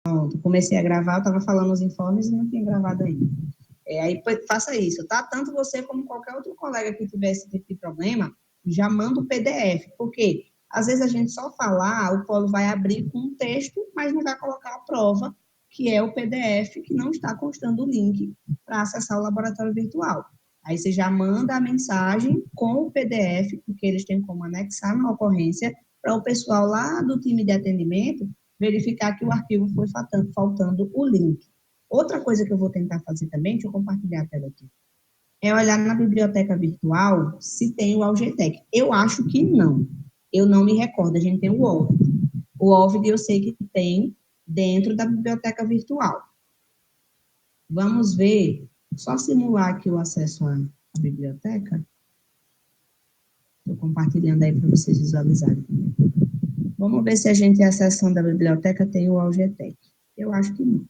Pronto, comecei a gravar, eu estava falando os informes e não tinha gravado ainda. Aí faça isso, tá? Tanto você como qualquer outro colega que tiver esse tipo de problema, já manda o PDF, porque às vezes a gente só falar, o Polo vai abrir com um texto, mas não vai colocar a prova, que é o PDF, que não está constando o link para acessar o laboratório virtual. Aí você já manda a mensagem com o PDF, porque eles têm como anexar na ocorrência, para o pessoal lá do time de atendimento verificar que o arquivo foi faltando o link. Outra coisa que eu vou tentar fazer também, deixa eu compartilhar a tela aqui, é olhar na biblioteca virtual se tem o Algetec. Eu acho que não. Eu não me recordo, a gente tem o OVD. O OVD eu sei que tem dentro da biblioteca virtual. Vamos ver, só simular aqui o acesso à biblioteca. Estou compartilhando aí para vocês visualizarem também. Vamos ver se a gente, acessando a biblioteca, tem o Algetec. Eu acho que não.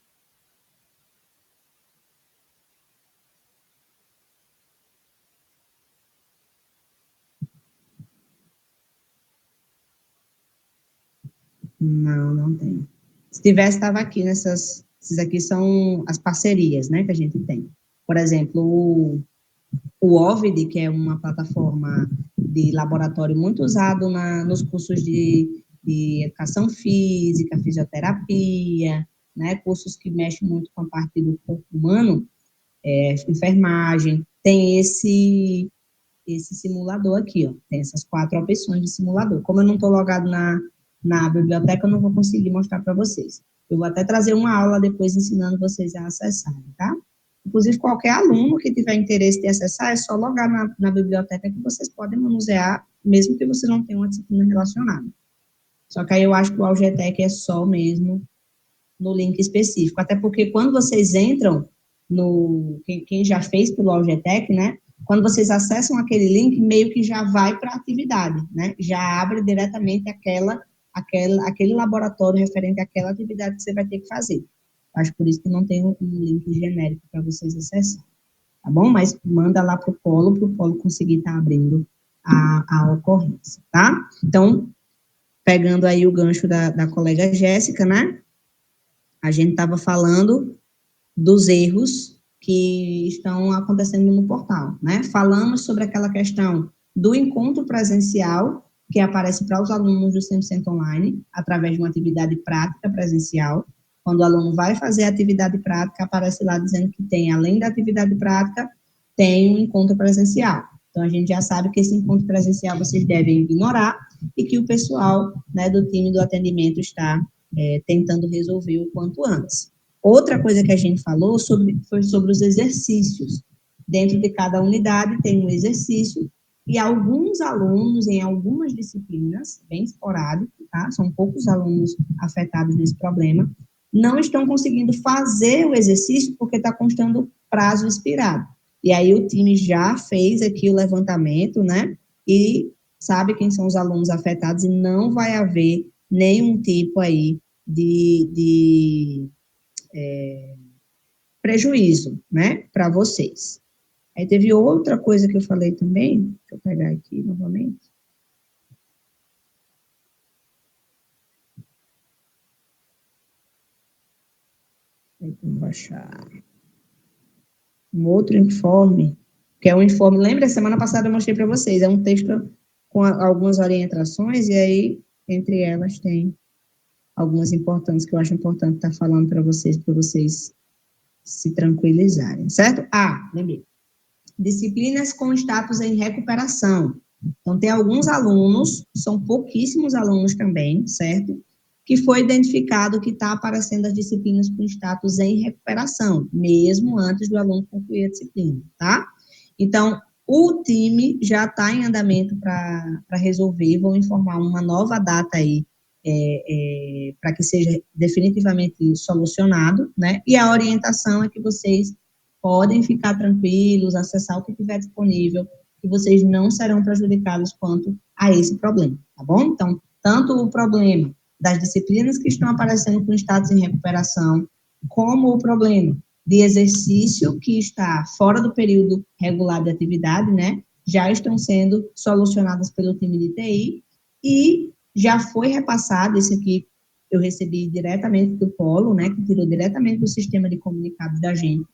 Não, não tem. Se tivesse, estava aqui nessas. Esses aqui são as parcerias, né, que a gente tem. Por exemplo, o OVID, que é uma plataforma de laboratório muito usado nos cursos de educação física, fisioterapia, né, cursos que mexem muito com a parte do corpo humano, enfermagem, tem esse simulador aqui, ó. Tem essas 4 opções de simulador. Como eu não estou logado na biblioteca, eu não vou conseguir mostrar para vocês. Eu vou até trazer uma aula depois ensinando vocês a acessarem, tá? Inclusive, qualquer aluno que tiver interesse de acessar, é só logar na biblioteca que vocês podem manusear, mesmo que vocês não tenham uma disciplina relacionada. Só que aí eu acho que o Algetec é só mesmo no link específico. Até porque quando vocês entram quem já fez pelo Algetec, né? Quando vocês acessam aquele link, meio que já vai para a atividade, né? Já abre diretamente aquele laboratório referente àquela atividade que você vai ter que fazer. Acho por isso que não tem um link genérico para vocês acessarem, tá bom? Mas manda lá para o Polo conseguir estar abrindo a ocorrência, tá? Então, pegando aí o gancho da colega Jéssica, né? A gente estava falando dos erros que estão acontecendo no portal, né? Falamos sobre aquela questão do encontro presencial, que aparece para os alunos do 100% online, através de uma atividade prática presencial. Quando o aluno vai fazer a atividade prática, aparece lá dizendo que tem, além da atividade prática, tem um encontro presencial. Então, a gente já sabe que esse encontro presencial vocês devem ignorar e que o pessoal, né, do time do atendimento está tentando resolver o quanto antes. Outra coisa que a gente falou foi sobre os exercícios. Dentro de cada unidade tem um exercício e alguns alunos, em algumas disciplinas, bem esporádico, tá? São poucos alunos afetados nesse problema, não estão conseguindo fazer o exercício porque está constando prazo expirado. E aí o time já fez aqui o levantamento, né? E sabe quem são os alunos afetados e não vai haver nenhum tipo aí de prejuízo, né, para vocês. Aí teve outra coisa que eu falei também, deixa eu pegar aqui novamente. Vou baixar. Um outro informe, que é um informe, lembra, semana passada eu mostrei para vocês, é um texto com algumas orientações, e aí, entre elas, tem algumas importantes, que eu acho importante estar falando para vocês se tranquilizarem, certo? Lembrei. Disciplinas com status em recuperação. Então, tem alguns alunos, são pouquíssimos alunos também, certo? Que foi identificado que está aparecendo as disciplinas com status em recuperação, mesmo antes do aluno concluir a disciplina, tá? Então, o time já está em andamento para resolver, vão informar uma nova data aí, para que seja definitivamente solucionado, né? E a orientação é que vocês podem ficar tranquilos, acessar o que tiver disponível, que vocês não serão prejudicados quanto a esse problema, tá bom? Então, tanto o problema das disciplinas que estão aparecendo com status em recuperação, como o problema de exercício que está fora do período regular de atividade, né, já estão sendo solucionadas pelo time de TI e já foi repassado, esse aqui eu recebi diretamente do Polo, né, que tirou diretamente do sistema de comunicados da gente,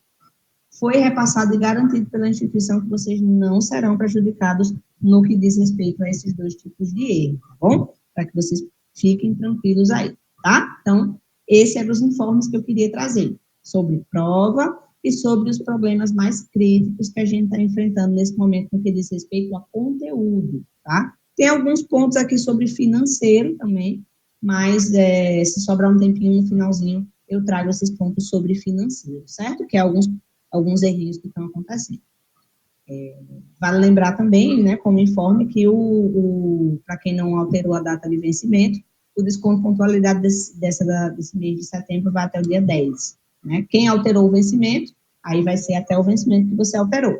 foi repassado e garantido pela instituição que vocês não serão prejudicados no que diz respeito a esses dois tipos de erro, tá bom? Para que vocês fiquem tranquilos aí, tá? Então, esses eram os informes que eu queria trazer sobre prova e sobre os problemas mais críticos que a gente está enfrentando nesse momento no que diz respeito a conteúdo, tá? Tem alguns pontos aqui sobre financeiro também, mas se sobrar um tempinho no finalzinho, eu trago esses pontos sobre financeiro, certo? Que é alguns errinhos que estão acontecendo. Vale lembrar também, né, como informe, que para quem não alterou a data de vencimento, o desconto de pontualidade desse mês de setembro vai até o dia 10. Né? Quem alterou o vencimento, aí vai ser até o vencimento que você alterou.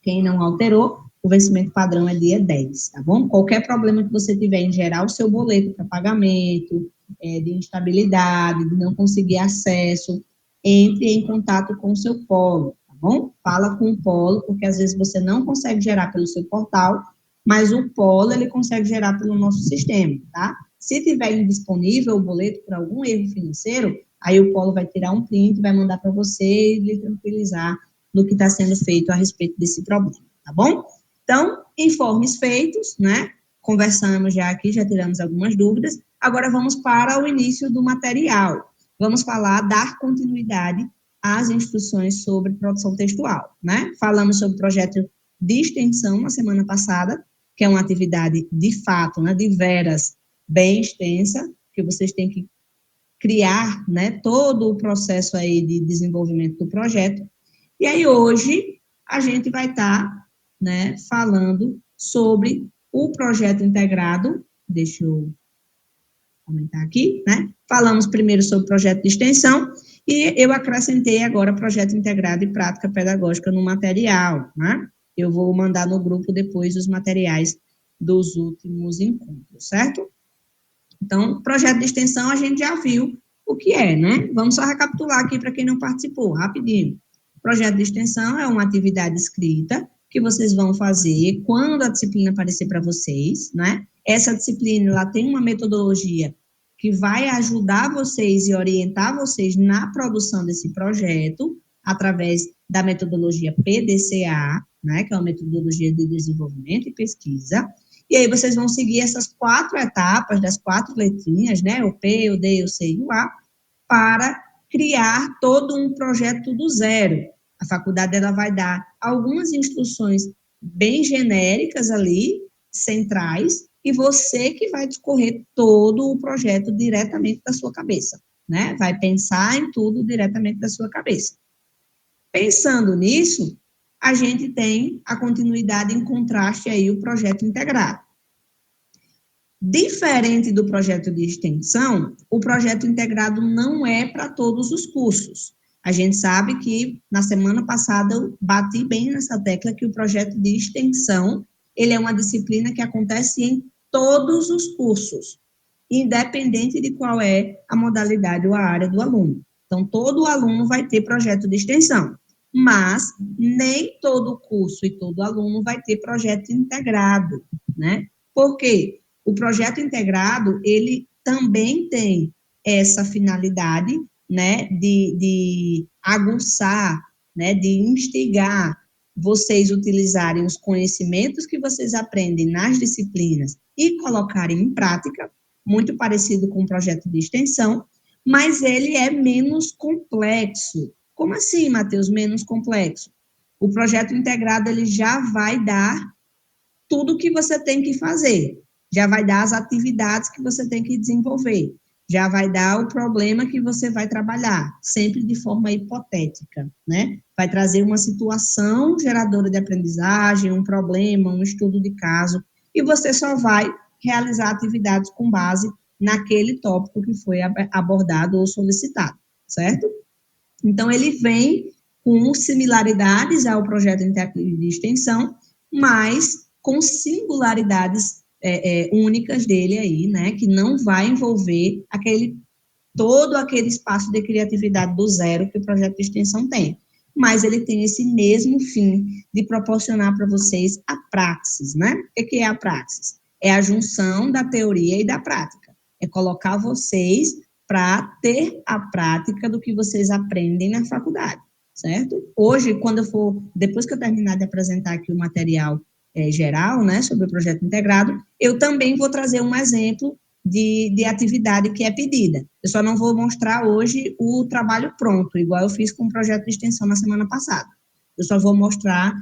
Quem não alterou, o vencimento padrão é dia 10, tá bom? Qualquer problema que você tiver em gerar o seu boleto para pagamento, de instabilidade, de não conseguir acesso, entre em contato com o seu polo, tá bom? Fala com o polo, porque às vezes você não consegue gerar pelo seu portal, mas o polo, ele consegue gerar pelo nosso sistema, tá? Se tiver indisponível o boleto por algum erro financeiro, aí o polo vai tirar um print, vai mandar para você e lhe tranquilizar no que está sendo feito a respeito desse problema, tá bom? Então, informes feitos, né? Conversamos já aqui, já tiramos algumas dúvidas. Agora vamos para o início do material. Vamos dar continuidade às instruções sobre produção textual, né? Falamos sobre o projeto de extensão na semana passada, que é uma atividade de fato, né, de veras, bem extensa, que vocês têm que criar, né, todo o processo aí de desenvolvimento do projeto. E aí hoje a gente vai estar, né, falando sobre o projeto integrado. Deixa eu aumentar aqui, né? Falamos primeiro sobre o projeto de extensão e eu acrescentei agora projeto integrado e prática pedagógica no material, né? Eu vou mandar no grupo depois os materiais dos últimos encontros, certo? Então, projeto de extensão a gente já viu o que é, né? Vamos só recapitular aqui para quem não participou, rapidinho. Projeto de extensão é uma atividade escrita que vocês vão fazer quando a disciplina aparecer para vocês, né? Essa disciplina, ela tem uma metodologia que vai ajudar vocês e orientar vocês na produção desse projeto, através da metodologia PDCA, né? Que é uma metodologia de desenvolvimento e pesquisa. E aí vocês vão seguir essas 4 etapas, das 4 letrinhas, né? O P, o D, o C e o A, para criar todo um projeto do zero. A faculdade, ela vai dar algumas instruções bem genéricas ali, centrais, e você que vai discorrer todo o projeto diretamente da sua cabeça, né? Vai pensar em tudo diretamente da sua cabeça. Pensando nisso, a gente tem a continuidade em contraste aí o projeto integrado. Diferente do projeto de extensão, o projeto integrado não é para todos os cursos. A gente sabe que na semana passada eu bati bem nessa tecla que o projeto de extensão, ele é uma disciplina que acontece em todos os cursos, independente de qual é a modalidade ou a área do aluno. Então, todo aluno vai ter projeto de extensão, mas nem todo curso e todo aluno vai ter projeto integrado, né? Por quê? O projeto integrado, ele também tem essa finalidade, né, de aguçar, né, de instigar vocês utilizarem os conhecimentos que vocês aprendem nas disciplinas e colocarem em prática, muito parecido com o projeto de extensão, mas ele é menos complexo. Como assim, Matheus, menos complexo? O projeto integrado, ele já vai dar tudo o que você tem que fazer, já vai dar as atividades que você tem que desenvolver, já vai dar o problema que você vai trabalhar, sempre de forma hipotética, né? Vai trazer uma situação geradora de aprendizagem, um problema, um estudo de caso, e você só vai realizar atividades com base naquele tópico que foi abordado ou solicitado, certo? Então, ele vem com similaridades ao projeto de extensão, mas com singularidades únicas dele aí, né, que não vai envolver todo aquele espaço de criatividade do zero que o projeto de extensão tem. Mas ele tem esse mesmo fim de proporcionar para vocês a praxis, né? O que é a praxis? É a junção da teoria e da prática. é colocar vocês para ter a prática do que vocês aprendem na faculdade, certo? Hoje, depois que eu terminar de apresentar aqui o material geral, né, sobre o projeto integrado, eu também vou trazer um exemplo de atividade que é pedida. Eu só não vou mostrar hoje o trabalho pronto, igual eu fiz com o projeto de extensão na semana passada. Eu só vou mostrar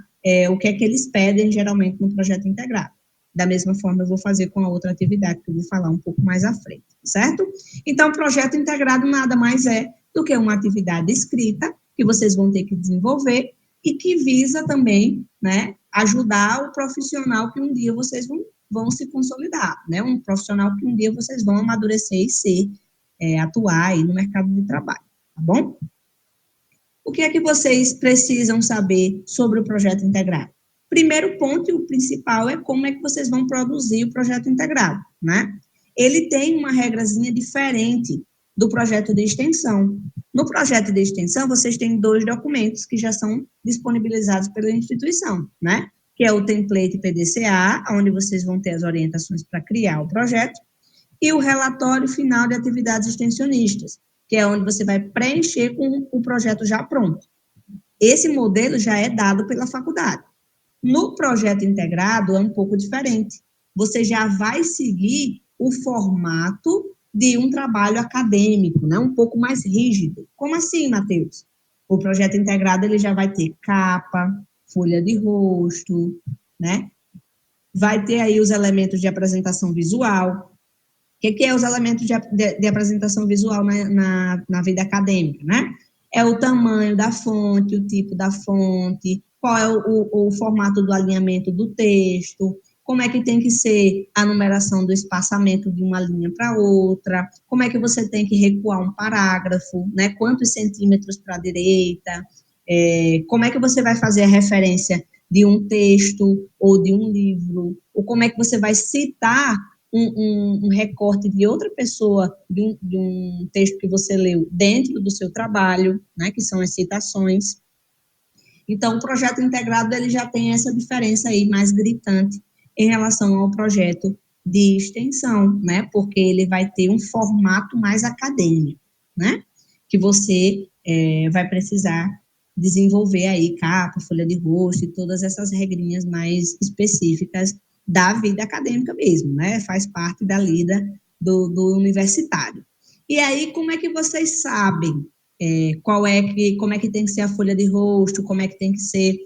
o que é que eles pedem geralmente no projeto integrado. Da mesma forma, eu vou fazer com a outra atividade, que eu vou falar um pouco mais à frente, certo? Então, o projeto integrado nada mais é do que uma atividade escrita, que vocês vão ter que desenvolver, e que visa também, né, ajudar o profissional que um dia vocês vão se consolidar, né, um profissional que um dia vocês vão amadurecer e ser, atuar aí no mercado de trabalho, tá bom? O que é que vocês precisam saber sobre o projeto integrado? Primeiro ponto e o principal é como é que vocês vão produzir o projeto integrado, né? Ele tem uma regrazinha diferente do projeto de extensão. No projeto de extensão, vocês têm 2 documentos que já são disponibilizados pela instituição, né? Que é o template PDCA, onde vocês vão ter as orientações para criar o projeto, e o relatório final de atividades extensionistas, que é onde você vai preencher com o projeto já pronto. Esse modelo já é dado pela faculdade. No projeto integrado é um pouco diferente. Você já vai seguir o formato de um trabalho acadêmico, né? Um pouco mais rígido. Como assim, Matheus? O projeto integrado ele já vai ter capa, folha de rosto, né? Vai ter aí os elementos de apresentação visual. O que é os elementos de apresentação visual na vida acadêmica, né? É o tamanho da fonte, o tipo da fonte, qual é o formato do alinhamento do texto, como é que tem que ser a numeração do espaçamento de uma linha para outra, como é que você tem que recuar um parágrafo, né? Quantos centímetros para a direita, como é que você vai fazer a referência de um texto ou de um livro, ou como é que você vai citar um recorte de outra pessoa, de um texto que você leu dentro do seu trabalho, né, que são as citações. Então, o projeto integrado, ele já tem essa diferença aí mais gritante em relação ao projeto de extensão, né, porque ele vai ter um formato mais acadêmico, né, que você vai precisar desenvolver aí capa, folha de rosto e todas essas regrinhas mais específicas da vida acadêmica mesmo, né? Faz parte da lida do universitário. E aí, como é que vocês sabem como é que tem que ser a folha de rosto, como é que tem que ser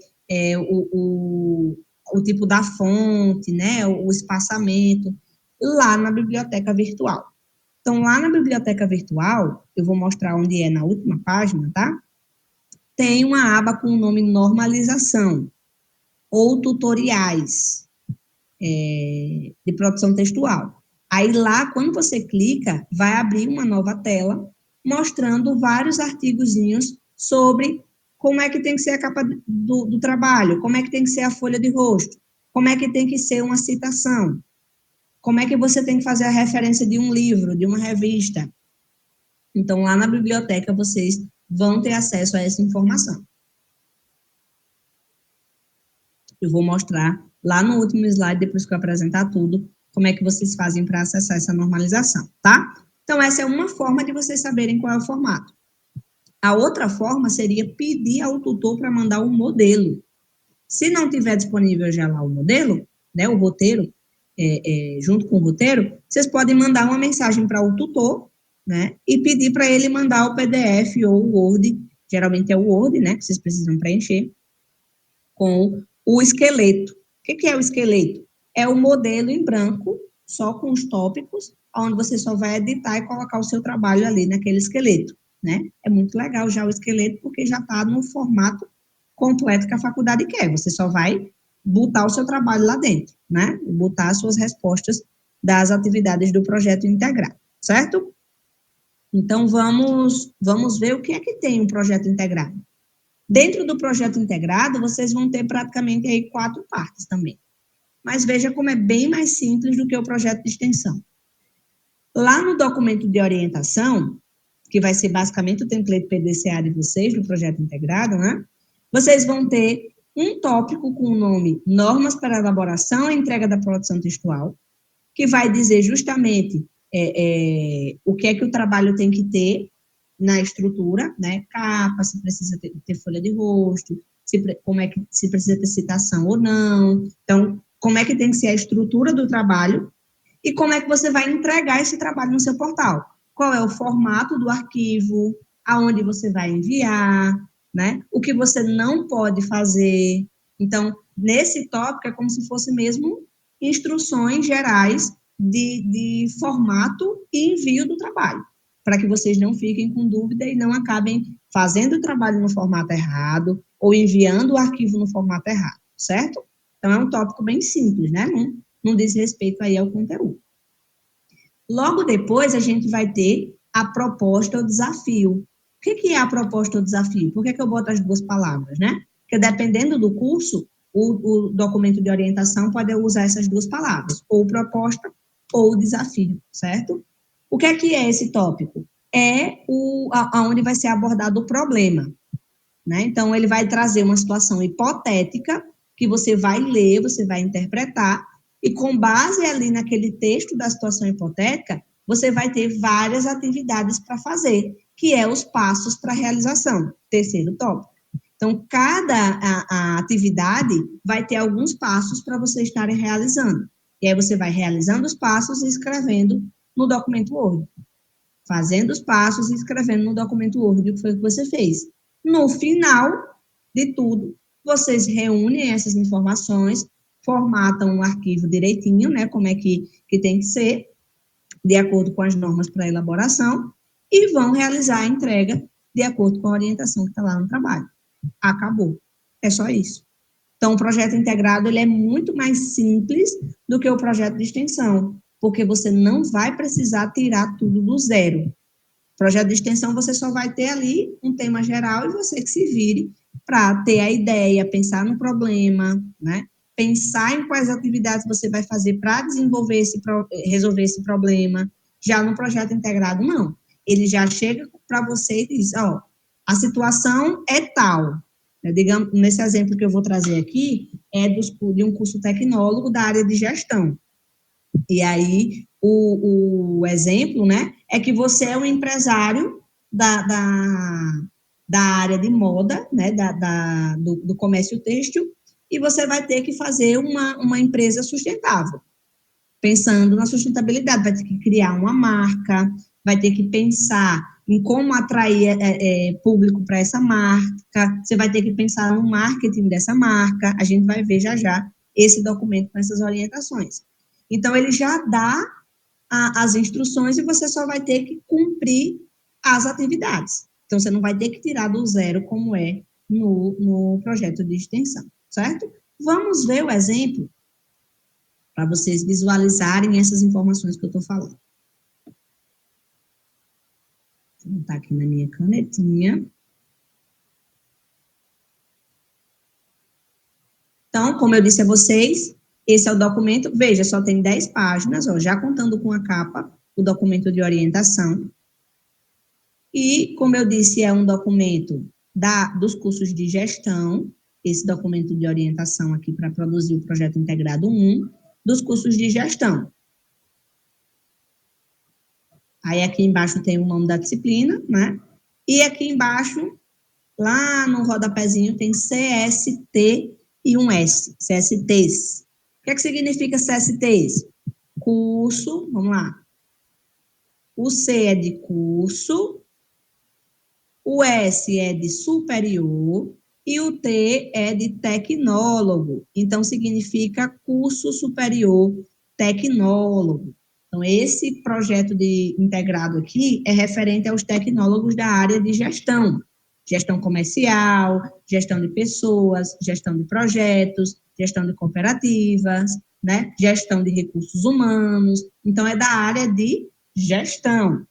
o tipo da fonte, né? O espaçamento, lá na biblioteca virtual. Então, lá na biblioteca virtual, eu vou mostrar onde é na última página, tá? Tem uma aba com o nome normalização ou tutoriais de produção textual. Aí lá, quando você clica, vai abrir uma nova tela mostrando vários artigozinhos sobre como é que tem que ser a capa do trabalho, como é que tem que ser a folha de rosto, como é que tem que ser uma citação, como é que você tem que fazer a referência de um livro, de uma revista. Então, lá na biblioteca, vocês vão ter acesso a essa informação. Eu vou mostrar lá no último slide, depois que eu apresentar tudo, como é que vocês fazem para acessar essa normalização, tá? Então, essa é uma forma de vocês saberem qual é o formato. A outra forma seria pedir ao tutor para mandar um modelo. Se não tiver disponível já lá o modelo, né, o roteiro, junto com o roteiro, vocês podem mandar uma mensagem para o tutor, né, e pedir para ele mandar o PDF ou o Word, geralmente é o Word, né, que vocês precisam preencher, com o esqueleto. O que é o esqueleto? É o modelo em branco, só com os tópicos, onde você só vai editar e colocar o seu trabalho ali naquele esqueleto, né? É muito legal já o esqueleto, porque já está no formato completo que a faculdade quer. Você só vai botar o seu trabalho lá dentro, né? Botar as suas respostas das atividades do projeto integrado, certo? Então, vamos ver o que é que tem um projeto integrado. Dentro do projeto integrado, vocês vão ter praticamente aí 4 partes também. Mas veja como é bem mais simples do que o projeto de extensão. Lá no documento de orientação, que vai ser basicamente o template PDCA de vocês, do projeto integrado, né? Vocês vão ter um tópico com o nome Normas para elaboração e entrega da produção textual, que vai dizer justamente o que é que o trabalho tem que ter na estrutura, né? Capa, se precisa ter folha de rosto, como é que se precisa ter citação ou não. Então, como é que tem que ser a estrutura do trabalho e como é que você vai entregar esse trabalho no seu portal. Qual é o formato do arquivo, aonde você vai enviar, né? O que você não pode fazer. Então, nesse tópico é como se fosse mesmo instruções gerais de formato e envio do trabalho, para que vocês não fiquem com dúvida e não acabem fazendo o trabalho no formato errado ou enviando o arquivo no formato errado, certo? Então, é um tópico bem simples, né? Não diz respeito aí ao conteúdo. Logo depois, a gente vai ter a proposta ou desafio. O que é a proposta ou desafio? Por que eu boto as duas palavras, né? Porque dependendo do curso, o documento de orientação pode usar essas duas palavras, ou proposta ou desafio, certo? O que é esse tópico? É aonde vai ser abordado o problema, né? Então, ele vai trazer uma situação hipotética que você vai ler, você vai interpretar, e com base ali naquele texto da situação hipotética, você vai ter várias atividades para fazer, que é os passos para a realização, terceiro tópico. Então, cada a atividade vai ter alguns passos para você estarem realizando. E aí você vai realizando os passos e escrevendo no documento Word. Fazendo os passos e escrevendo no documento Word o que foi que você fez. No final de tudo, vocês reúnem essas informações, formatam o arquivo direitinho, né, como é que tem que ser, de acordo com as normas para elaboração, e vão realizar a entrega de acordo com a orientação que está lá no trabalho. Acabou. É só isso. Então, o projeto integrado, ele é muito mais simples do que o projeto de extensão, porque você não vai precisar tirar tudo do zero. Projeto de extensão, você só vai ter ali um tema geral e você que se vire para ter a ideia, pensar no problema, né? Pensar em quais atividades você vai fazer para desenvolver resolver esse problema. Já no projeto integrado, não. Ele já chega para você e diz, ó, a situação é tal. Digamos, nesse exemplo que eu vou trazer aqui, é de um curso tecnólogo da área de gestão. E aí, o exemplo, né, é que você é um empresário da área de moda, né, do comércio têxtil, e você vai ter que fazer uma empresa sustentável. Pensando na sustentabilidade, vai ter que criar uma marca, vai ter que pensar em como atrair público para essa marca, você vai ter que pensar no marketing dessa marca, a gente vai ver já esse documento com essas orientações. Então, ele já dá as instruções e você só vai ter que cumprir as atividades. Então, você não vai ter que tirar do zero, como é no projeto de extensão, certo? Vamos ver o exemplo para vocês visualizarem essas informações que eu estou falando. Vou botar aqui na minha canetinha. Então, como eu disse a vocês, esse é o documento, veja, só tem 10 páginas, ó, já contando com a capa, o documento de orientação. E, como eu disse, é um documento dos cursos de gestão, esse documento de orientação aqui para produzir o projeto integrado 1, dos cursos de gestão. Aí, aqui embaixo tem o nome da disciplina, né? E aqui embaixo, lá no rodapézinho, tem CST e um S, CSTs. O que é que significa CSTs? Curso, vamos lá. O C é de curso, o S é de superior e o T é de tecnólogo. Então, significa curso superior tecnólogo. Então, esse projeto de integrado aqui é referente aos tecnólogos da área de gestão. Gestão comercial, gestão de pessoas, gestão de projetos, gestão de cooperativas, né? Gestão de recursos humanos. Então, é da área de gestão.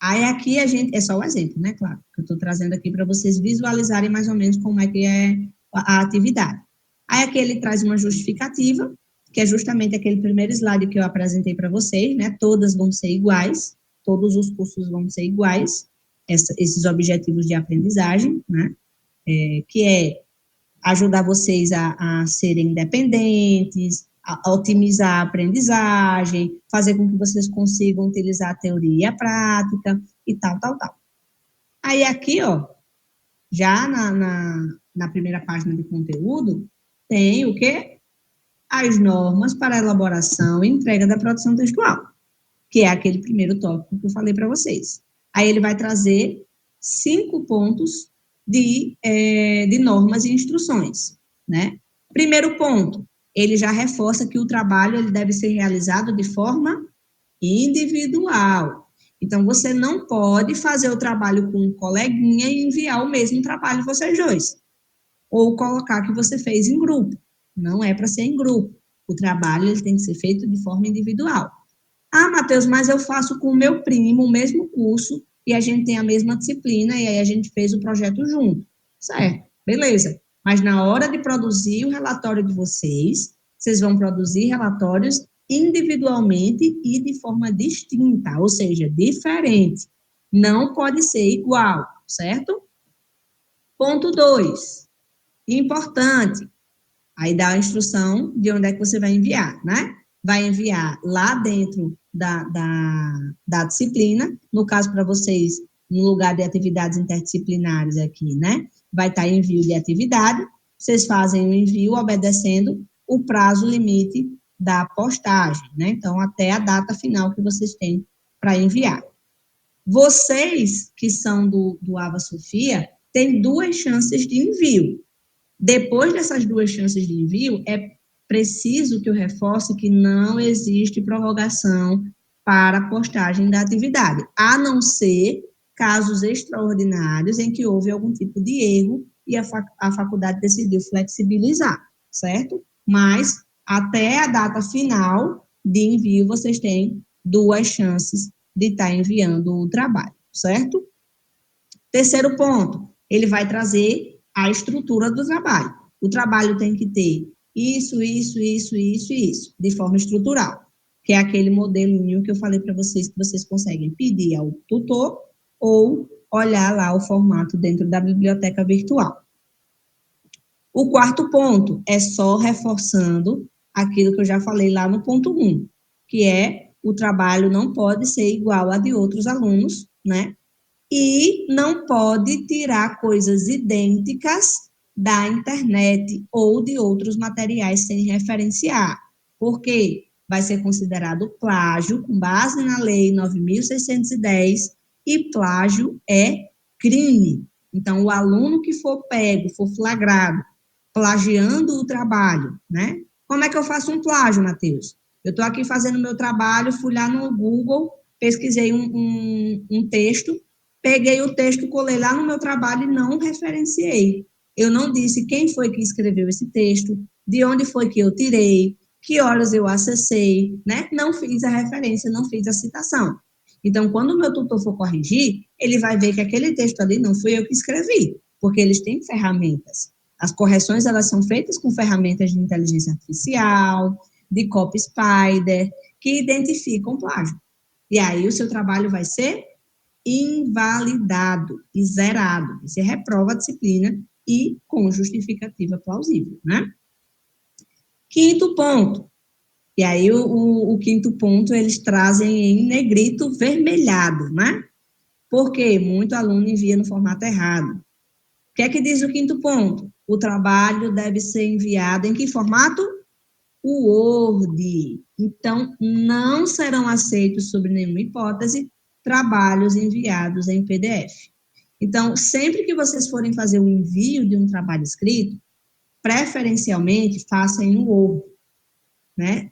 Aí aqui a gente, é só o exemplo, né, claro, que eu estou trazendo aqui para vocês visualizarem mais ou menos como é que é a atividade. Aí aqui ele traz uma justificativa, que é justamente aquele primeiro slide que eu apresentei para vocês, né, todas vão ser iguais, todos os cursos vão ser iguais, esses objetivos de aprendizagem, né, que é ajudar vocês a serem independentes, otimizar a aprendizagem, fazer com que vocês consigam utilizar a teoria e a prática, e tal, tal, tal. Aí aqui, ó, já na primeira página de conteúdo, tem o quê? As normas para elaboração e entrega da produção textual, que é aquele primeiro tópico que eu falei para vocês. Aí ele vai trazer 5 pontos de normas e instruções, né? Primeiro ponto, ele já reforça que o trabalho ele deve ser realizado de forma individual. Então, você não pode fazer o trabalho com um coleguinha e enviar o mesmo trabalho vocês dois. Ou colocar que você fez em grupo. Não é para ser em grupo. O trabalho ele tem que ser feito de forma individual. Ah, Matheus, mas eu faço com o meu primo o mesmo curso e a gente tem a mesma disciplina e aí a gente fez o projeto junto. Certo, beleza. Mas na hora de produzir o relatório de vocês, vocês vão produzir relatórios individualmente e de forma distinta, ou seja, diferente. Não pode ser igual, certo? Ponto 2, importante, aí dá a instrução de onde é que você vai enviar, né? Vai enviar lá dentro da disciplina, no caso para vocês, no lugar de atividades interdisciplinares aqui, né? Vai estar envio de atividade, vocês fazem o envio obedecendo o prazo limite da postagem, né? Então, até a data final que vocês têm para enviar. Vocês que são do Ava Sofia, têm 2 chances de envio. Depois dessas 2 chances de envio, é preciso que eu reforce que não existe prorrogação para a postagem da atividade, a não ser casos extraordinários em que houve algum tipo de erro e a faculdade decidiu flexibilizar, certo? Mas, até a data final de envio, vocês têm 2 chances de estar enviando o trabalho, certo? Terceiro ponto, ele vai trazer a estrutura do trabalho. O trabalho tem que ter isso, de forma estrutural, que é aquele modelinho que eu falei para vocês, que vocês conseguem pedir ao tutor ou olhar lá o formato dentro da biblioteca virtual. O quarto ponto é só reforçando aquilo que eu já falei lá no ponto 1, que é o trabalho não pode ser igual a de outros alunos, né? E não pode tirar coisas idênticas da internet ou de outros materiais sem referenciar, porque vai ser considerado plágio com base na Lei 9.610 e plágio é crime. Então, o aluno que for pego, for flagrado, plagiando o trabalho, né? Como é que eu faço um plágio, Matheus? Eu estou aqui fazendo meu trabalho, fui lá no Google, pesquisei um texto, peguei o texto, colei lá no meu trabalho e não referenciei. Eu não disse quem foi que escreveu esse texto, de onde foi que eu tirei, que horas eu acessei, né? Não fiz a referência, não fiz a citação. Então, quando o meu tutor for corrigir, ele vai ver que aquele texto ali não fui eu que escrevi, porque eles têm ferramentas. As correções, elas são feitas com ferramentas de inteligência artificial, de copy spider, que identificam plágio. E aí, o seu trabalho vai ser invalidado e zerado. Você reprova a disciplina e com justificativa plausível, né? Quinto ponto. E aí, o quinto ponto, eles trazem em negrito vermelhado, né? Porque muito aluno envia no formato errado. O que é que diz o quinto ponto? O trabalho deve ser enviado em que formato? O Word. Então, não serão aceitos, sob nenhuma hipótese, trabalhos enviados em PDF. Então, sempre que vocês forem fazer o envio de um trabalho escrito, preferencialmente, façam em Word, né?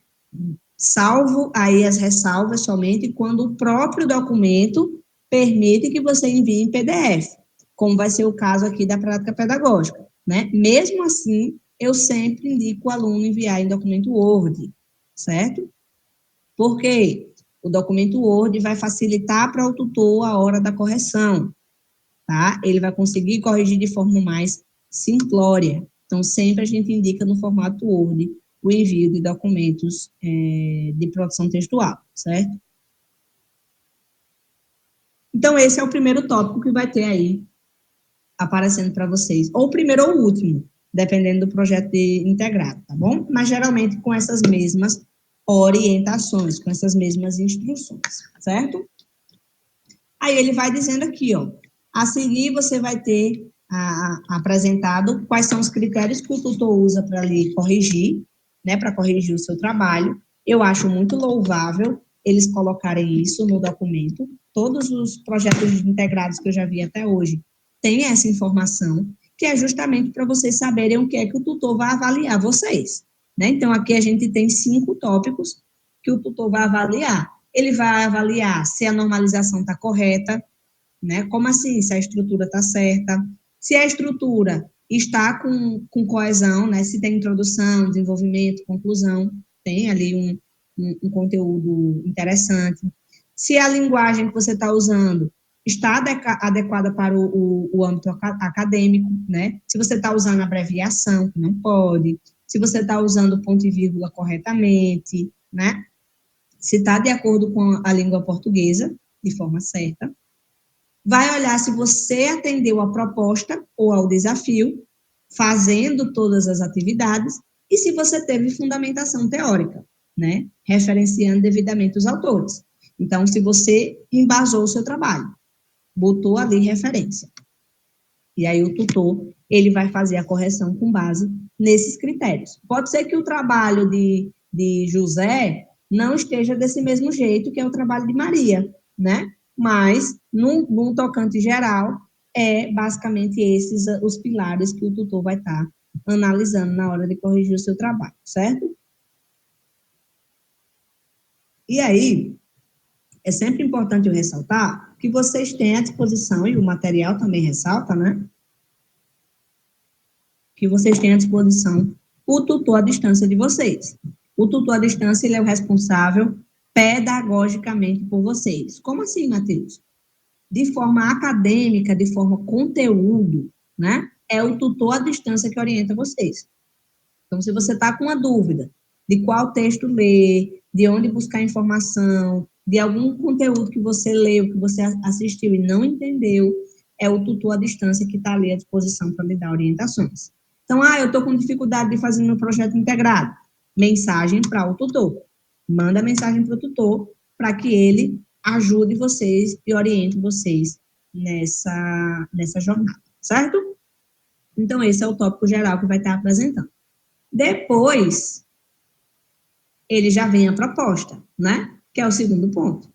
Salvo aí as ressalvas somente quando o próprio documento permite que você envie em PDF, como vai ser o caso aqui da prática pedagógica, né? Mesmo assim, eu sempre indico o aluno enviar em documento Word, certo? Porque o documento Word vai facilitar para o tutor a hora da correção, tá? Ele vai conseguir corrigir de forma mais simplória. Então, sempre a gente indica no formato Word o envio de documentos de produção textual, certo? Então, esse é o primeiro tópico que vai ter aí aparecendo para vocês. Ou o primeiro ou o último, dependendo do projeto integrado, tá bom? Mas geralmente com essas mesmas orientações, com essas mesmas instruções, certo? Aí ele vai dizendo aqui, ó, a seguir você vai ter apresentado quais são os critérios que o tutor usa para lhe corrigir, né, para corrigir o seu trabalho. Eu acho muito louvável eles colocarem isso no documento. Todos os projetos integrados que eu já vi até hoje têm essa informação, que é justamente para vocês saberem o que é que o tutor vai avaliar vocês, né? Então, aqui a gente tem 5 tópicos que o tutor vai avaliar. Ele vai avaliar se a normalização está correta, né? Como assim? Se a estrutura está certa, se a estrutura está com coesão, né? Se tem introdução, desenvolvimento, conclusão, tem ali um conteúdo interessante. Se a linguagem que você está usando está adequada para o âmbito acadêmico, né? Se você está usando abreviação, que não pode, se você está usando ponto e vírgula corretamente, né? Se está de acordo com a língua portuguesa, de forma certa. Vai olhar se você atendeu a proposta ou ao desafio, fazendo todas as atividades, e se você teve fundamentação teórica, né? Referenciando devidamente os autores. Então, se você embasou o seu trabalho, botou ali referência. E aí o tutor, ele vai fazer a correção com base nesses critérios. Pode ser que o trabalho de José não esteja desse mesmo jeito que é o trabalho de Maria, né? Mas, num tocante geral, é basicamente esses os pilares que o tutor vai estar analisando na hora de corrigir o seu trabalho, certo? E aí, é sempre importante eu ressaltar que vocês têm à disposição, e o material também ressalta, né? Que vocês têm à disposição o tutor à distância de vocês. O tutor à distância, ele é o responsável pedagogicamente por vocês. Como assim, Matheus? De forma acadêmica, de forma conteúdo, né? É o tutor à distância que orienta vocês. Então, se você está com uma dúvida de qual texto ler, de onde buscar informação, de algum conteúdo que você leu, que você assistiu e não entendeu, é o tutor à distância que está ali à disposição para lhe dar orientações. Então, eu estou com dificuldade de fazer meu projeto integrado. Mensagem para o tutor. Manda mensagem para o tutor para que ele ajude vocês e oriente vocês nessa jornada, certo? Então, esse é o tópico geral que vai estar apresentando. Depois, ele já vem a proposta, né? Que é o segundo ponto.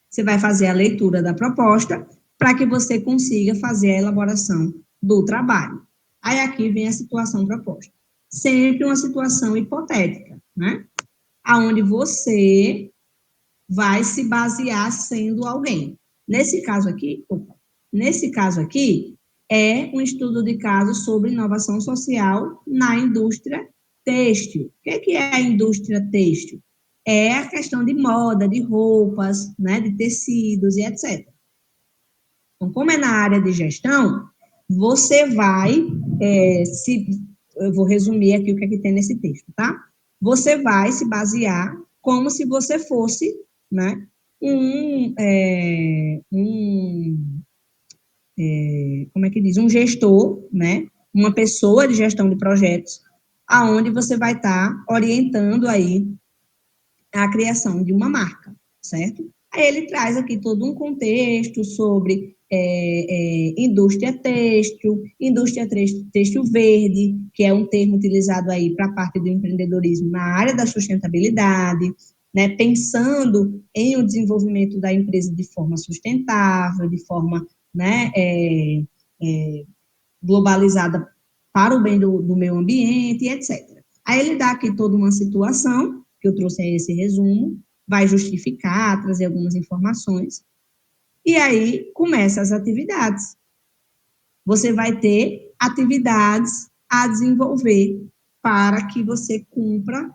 Você vai fazer a leitura da proposta para que você consiga fazer a elaboração do trabalho. Aí aqui vem a situação proposta. Sempre uma situação hipotética, né? Aonde você vai se basear sendo alguém. Nesse caso aqui, é um estudo de caso sobre inovação social na indústria têxtil. O que é a indústria têxtil? É a questão de moda, de roupas, né, de tecidos e etc. Então, como é na área de gestão, você vai, eu vou resumir aqui o que é que tem nesse texto, tá? Você vai se basear como se você fosse, né, como é que diz, um gestor, né, uma pessoa de gestão de projetos, aonde você vai estar orientando aí a criação de uma marca, certo? Aí ele traz aqui todo um contexto sobre indústria têxtil verde, que é um termo utilizado aí para a parte do empreendedorismo na área da sustentabilidade, né, pensando em o desenvolvimento da empresa de forma sustentável, de forma, né, globalizada para o bem do meio ambiente, etc. Aí ele dá aqui toda uma situação, que eu trouxe aí esse resumo, vai justificar, trazer algumas informações, e aí começa as atividades. Você vai ter atividades a desenvolver para que você cumpra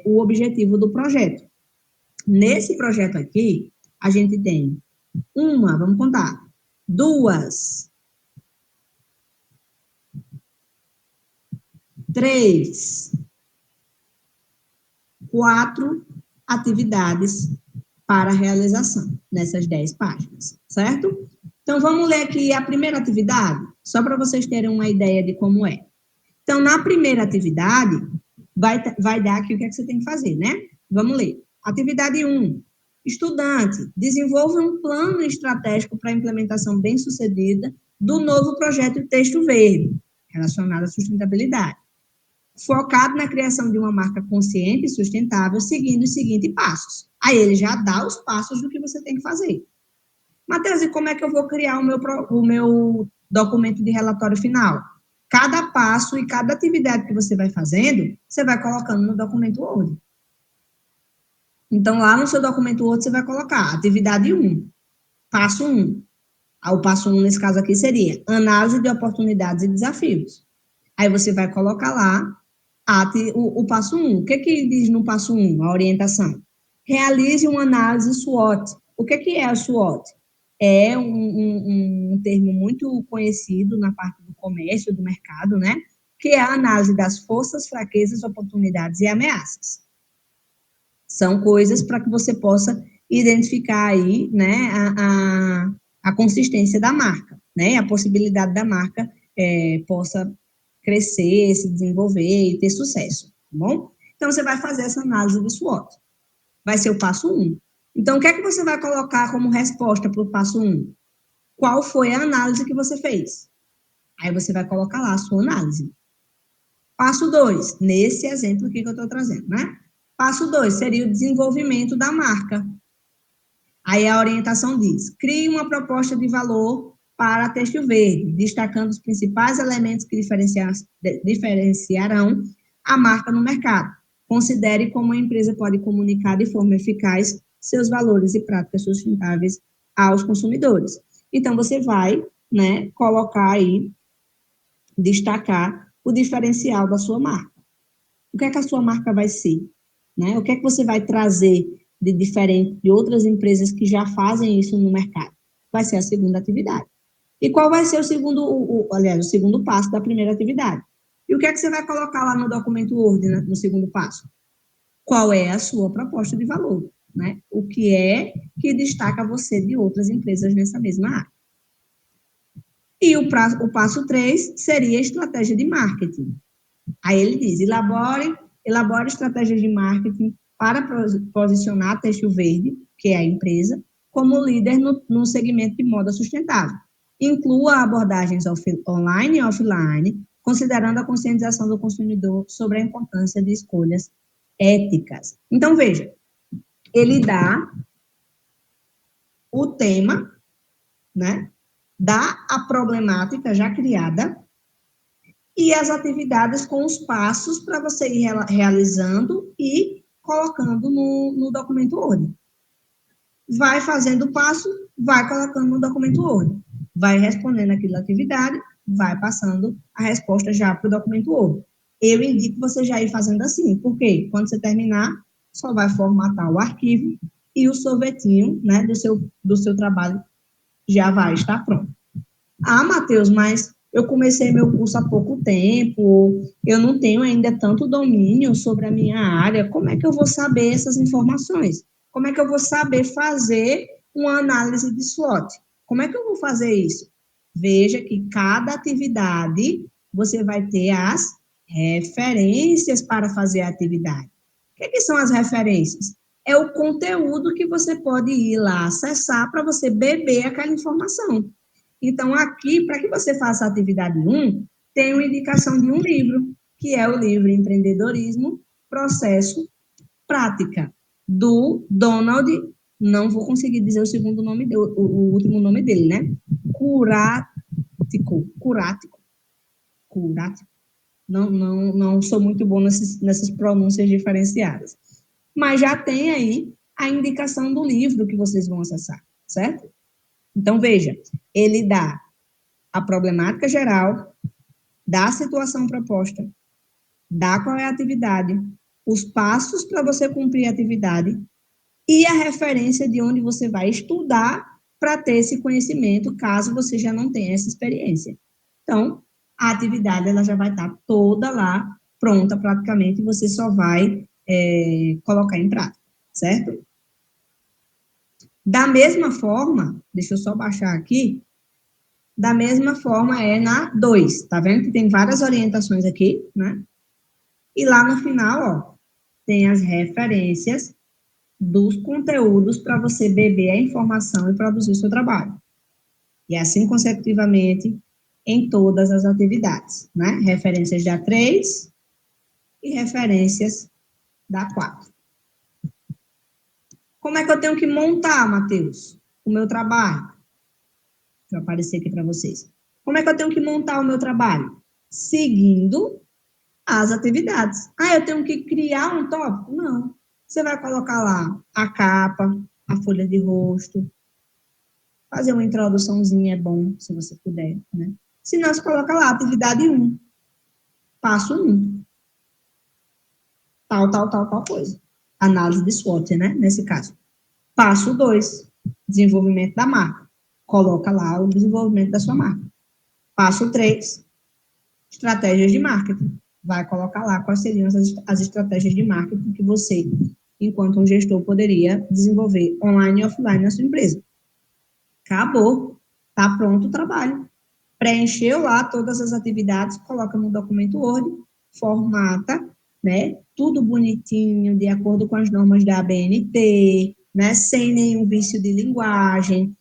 o objetivo do projeto. Nesse projeto aqui, a gente tem vamos contar, 2, 3, 4 atividades para realização nessas 10 páginas, certo? Então, vamos ler aqui a primeira atividade, só para vocês terem uma ideia de como é. Então, na primeira atividade, vai dar aqui o que é que você tem que fazer, né? Vamos ler. Atividade 1. Estudante, desenvolva um plano estratégico para a implementação bem-sucedida do novo projeto Texto Verde, relacionado à sustentabilidade, focado na criação de uma marca consciente e sustentável, seguindo os seguintes passos. Aí ele já dá os passos do que você tem que fazer. Matheus, e como é que eu vou criar o meu documento de relatório final? Cada passo e cada atividade que você vai fazendo, você vai colocando no documento Word. Então, lá no seu documento Word, você vai colocar atividade 1, passo 1. O passo 1, nesse caso aqui, seria análise de oportunidades e desafios. Aí você vai colocar lá o passo 1. O que diz no passo 1, a orientação? Realize uma análise SWOT. O que é a SWOT? É um termo muito conhecido na parte do comércio, do mercado, né? Que é a análise das forças, fraquezas, oportunidades e ameaças. São coisas para que você possa identificar aí, né, a consistência da marca, né? A possibilidade da marca possa crescer, se desenvolver e ter sucesso, tá bom? Então, você vai fazer essa análise de SWOT. Vai ser o passo 1. Então, o que é que você vai colocar como resposta para o passo 1? Qual foi a análise que você fez? Aí você vai colocar lá a sua análise. Passo 2, nesse exemplo aqui que eu estou trazendo, né? Passo 2 seria o desenvolvimento da marca. Aí a orientação diz, crie uma proposta de valor para Texto Verde, destacando os principais elementos que diferenciarão a marca no mercado. Considere como a empresa pode comunicar de forma eficaz seus valores e práticas sustentáveis aos consumidores. Então, você vai, né, colocar aí, destacar o diferencial da sua marca. O que é que a sua marca vai ser? Né? O que é que você vai trazer de diferente de outras empresas que já fazem isso no mercado? Vai ser a segunda atividade. E qual vai ser o segundo passo da primeira atividade? E o que é que você vai colocar lá no documento Word, né, no segundo passo? Qual é a sua proposta de valor? Né? O que é que destaca você de outras empresas nessa mesma área? E o passo 3 seria a estratégia de marketing. Aí ele diz, elabore estratégias de marketing para posicionar a Texto Verde, que é a empresa, como líder no segmento de moda sustentável. Inclua abordagens online e offline, considerando a conscientização do consumidor sobre a importância de escolhas éticas. Então, veja, ele dá o tema, né, dá a problemática já criada e as atividades com os passos para você ir realizando e colocando no documento Word. Vai fazendo o passo, vai colocando no documento Word. Vai respondendo aquela atividade, vai passando a resposta já para o documento Word. Eu indico você já ir fazendo assim, porque quando você terminar, só vai formatar o arquivo e o sorvetinho, né, do seu trabalho já vai estar pronto. Ah, Matheus, mas eu comecei meu curso há pouco tempo, eu não tenho ainda tanto domínio sobre a minha área, como é que eu vou saber essas informações? Como é que eu vou saber fazer uma análise de SWOT? Como é que eu vou fazer isso? Veja que cada atividade você vai ter as referências para fazer a atividade. O que são as referências? É o conteúdo que você pode ir lá acessar para você beber aquela informação. Então, aqui, para que você faça a atividade 1, tem uma indicação de um livro, que é o livro Empreendedorismo, Processo, Prática, do Donald, não vou conseguir dizer o segundo nome dele, o último nome dele, né? Curático. Não sou muito bom nessas pronúncias diferenciadas. Mas já tem aí a indicação do livro que vocês vão acessar, certo? Então, veja, ele dá a problemática geral, dá a situação proposta, dá qual é a atividade, os passos para você cumprir a atividade e a referência de onde você vai estudar para ter esse conhecimento, caso você já não tenha essa experiência. Então, a atividade ela já vai estar toda lá, pronta praticamente, e você só vai colocar em prática, certo? Da mesma forma, deixa eu só baixar aqui, Da mesma forma é na 2, tá vendo que tem várias orientações aqui, né? E lá no final, ó, tem as referências dos conteúdos para você beber a informação e produzir o seu trabalho. E assim consecutivamente em todas as atividades, né? Referências da 3 e referências da 4. Como é que eu tenho que montar, Matheus, o meu trabalho? Deixa eu aparecer aqui para vocês. Como é que eu tenho que montar o meu trabalho? Seguindo as atividades. Ah, eu tenho que criar um tópico? Não. Você vai colocar lá a capa, a folha de rosto, fazer uma introduçãozinha é bom, se você puder, né? Se não, você coloca lá, atividade 1, passo 1, tal coisa. Análise de SWOT, né, nesse caso. Passo 2, desenvolvimento da marca. Coloca lá o desenvolvimento da sua marca. Passo 3, estratégias de marketing. Vai colocar lá quais seriam as estratégias de marketing que você, enquanto um gestor, poderia desenvolver online e offline na sua empresa. Acabou. Está pronto o trabalho. Preencheu lá todas as atividades, coloca no documento Word, formata, né? Tudo bonitinho, de acordo com as normas da ABNT, né? Sem nenhum vício de linguagem,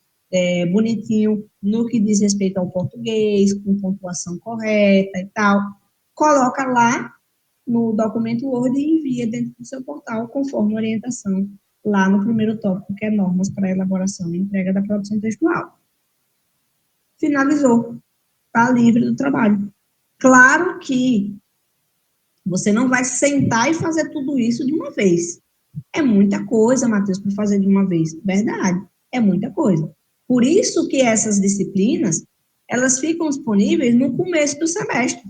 bonitinho no que diz respeito ao português, com pontuação correta e tal. Coloca lá no documento Word e envia dentro do seu portal, conforme a orientação lá no primeiro tópico, que é normas para elaboração e entrega da produção textual. Finalizou. Está livre do trabalho. Claro que você não vai sentar e fazer tudo isso de uma vez. É muita coisa, Matheus, para fazer de uma vez. Verdade, é muita coisa. Por isso que essas disciplinas, elas ficam disponíveis no começo do semestre.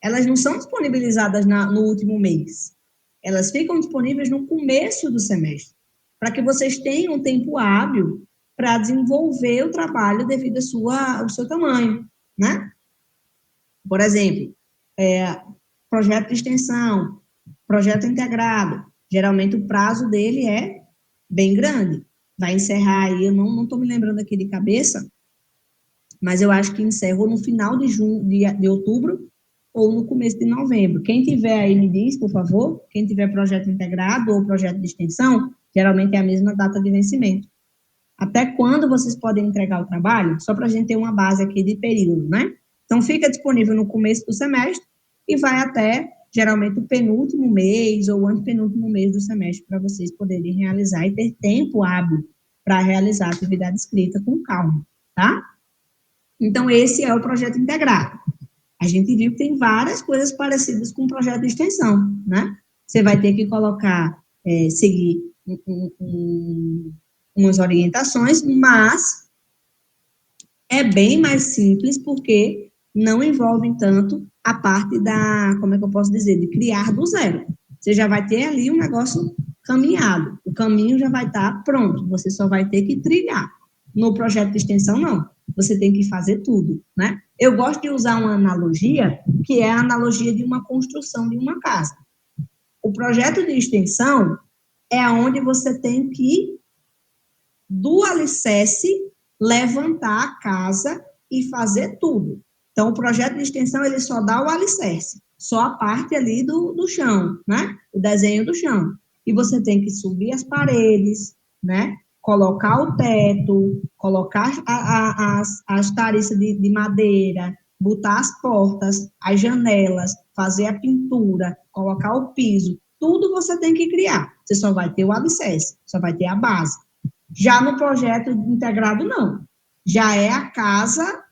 Elas não são disponibilizadas no último mês. Elas ficam disponíveis no começo do semestre, para que vocês tenham tempo hábil para desenvolver o trabalho devido ao seu tamanho, né? Por exemplo, projeto de extensão, projeto integrado, geralmente o prazo dele é bem grande. Vai encerrar aí, eu não estou me lembrando aqui de cabeça, mas eu acho que encerrou no final de outubro ou no começo de novembro. Quem tiver aí, me diz, por favor, quem tiver projeto integrado ou projeto de extensão, geralmente é a mesma data de vencimento. Até quando vocês podem entregar o trabalho? Só para a gente ter uma base aqui de período, né? Então, fica disponível no começo do semestre e vai até, geralmente, o penúltimo mês ou o antepenúltimo mês do semestre para vocês poderem realizar e ter tempo hábil para realizar a atividade escrita com calma, tá? Então, esse é o projeto integrado. A gente viu que tem várias coisas parecidas com o projeto de extensão, né? Você vai ter que colocar, seguir umas orientações, mas é bem mais simples porque não envolve tanto a parte da, como é que eu posso dizer, de criar do zero. Você já vai ter ali um negócio caminhado, o caminho já vai estar pronto, você só vai ter que trilhar. No projeto de extensão, não. Você tem que fazer tudo, né? Eu gosto de usar uma analogia, que é a analogia de uma construção de uma casa. O projeto de extensão é onde você tem que, do alicerce, levantar a casa e fazer tudo. Então, o projeto de extensão, ele só dá o alicerce, só a parte ali do chão, né? O desenho do chão. E você tem que subir as paredes, né? Colocar o teto, colocar as tariças de madeira, botar as portas, as janelas, fazer a pintura, colocar o piso, tudo você tem que criar. Você só vai ter o alicerce, só vai ter a base. Já no projeto integrado, não. Já é a casa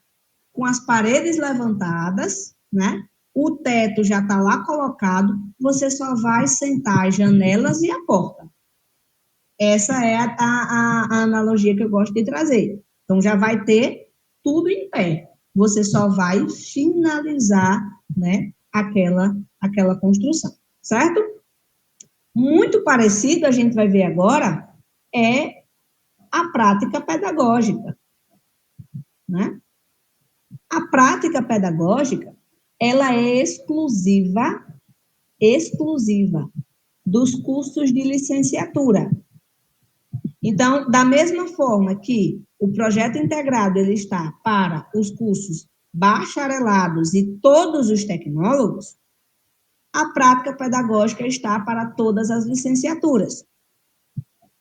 com as paredes levantadas, né? O teto já está lá colocado, você só vai sentar as janelas e a porta. Essa é a analogia que eu gosto de trazer. Então, já vai ter tudo em pé. Você só vai finalizar, né, aquela construção, certo? Muito parecido, a gente vai ver agora, é a prática pedagógica, né? A prática pedagógica, ela é exclusiva dos cursos de licenciatura. Então, da mesma forma que o projeto integrado ele está para os cursos bacharelados e todos os tecnólogos, a prática pedagógica está para todas as licenciaturas.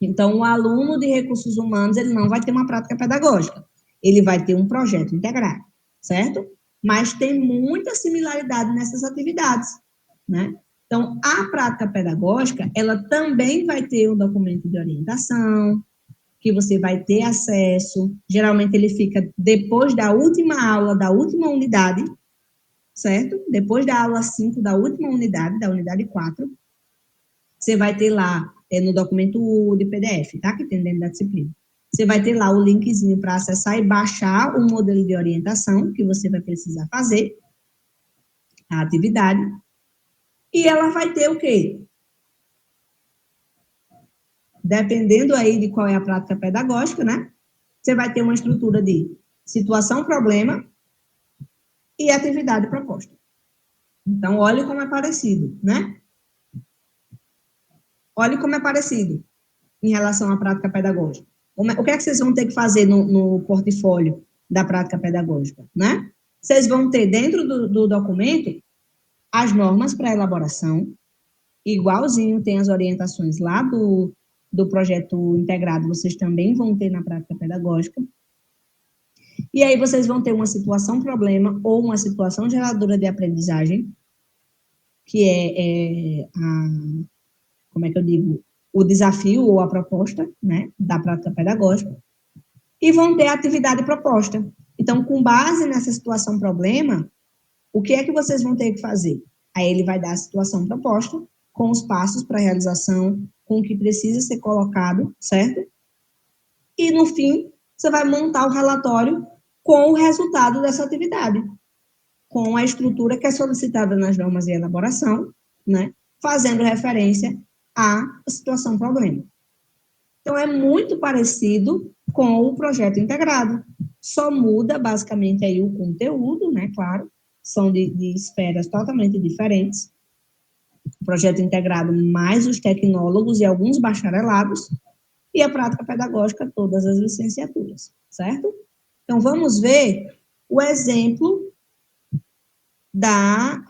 Então, o aluno de recursos humanos, ele não vai ter uma prática pedagógica, ele vai ter um projeto integrado, certo? Mas tem muita similaridade nessas atividades, né? Então, a prática pedagógica, ela também vai ter um documento de orientação, que você vai ter acesso, geralmente ele fica depois da última aula, da última unidade, certo? Depois da aula 5 da última unidade, da unidade 4, você vai ter lá, no documento de PDF, tá? Que tem dentro da disciplina. Você vai ter lá o linkzinho para acessar e baixar o modelo de orientação que você vai precisar fazer, a atividade, e ela vai ter o quê? Dependendo aí de qual é a prática pedagógica, né? Você vai ter uma estrutura de situação-problema e atividade proposta. Então, olhe como é parecido, né? Olhe como é parecido em relação à prática pedagógica. O que é que vocês vão ter que fazer no portfólio da prática pedagógica, né? Vocês vão ter dentro do documento as normas para elaboração, igualzinho tem as orientações lá do projeto integrado, vocês também vão ter na prática pedagógica. E aí vocês vão ter uma situação-problema ou uma situação geradora de aprendizagem, que como é que eu digo, o desafio ou a proposta, né, da prática pedagógica, e vão ter a atividade proposta. Então, com base nessa situação-problema, o que é que vocês vão ter que fazer? Aí ele vai dar a situação proposta, com os passos para a realização, com o que precisa ser colocado, certo? E, no fim, você vai montar o relatório com o resultado dessa atividade, com a estrutura que é solicitada nas normas de elaboração, né, fazendo referência à situação problema. Então, é muito parecido com o projeto integrado, só muda basicamente aí o conteúdo, né, claro, são de esferas totalmente diferentes, o projeto integrado mais os tecnólogos e alguns bacharelados, e a prática pedagógica todas as licenciaturas, certo? Então, vamos ver o exemplo da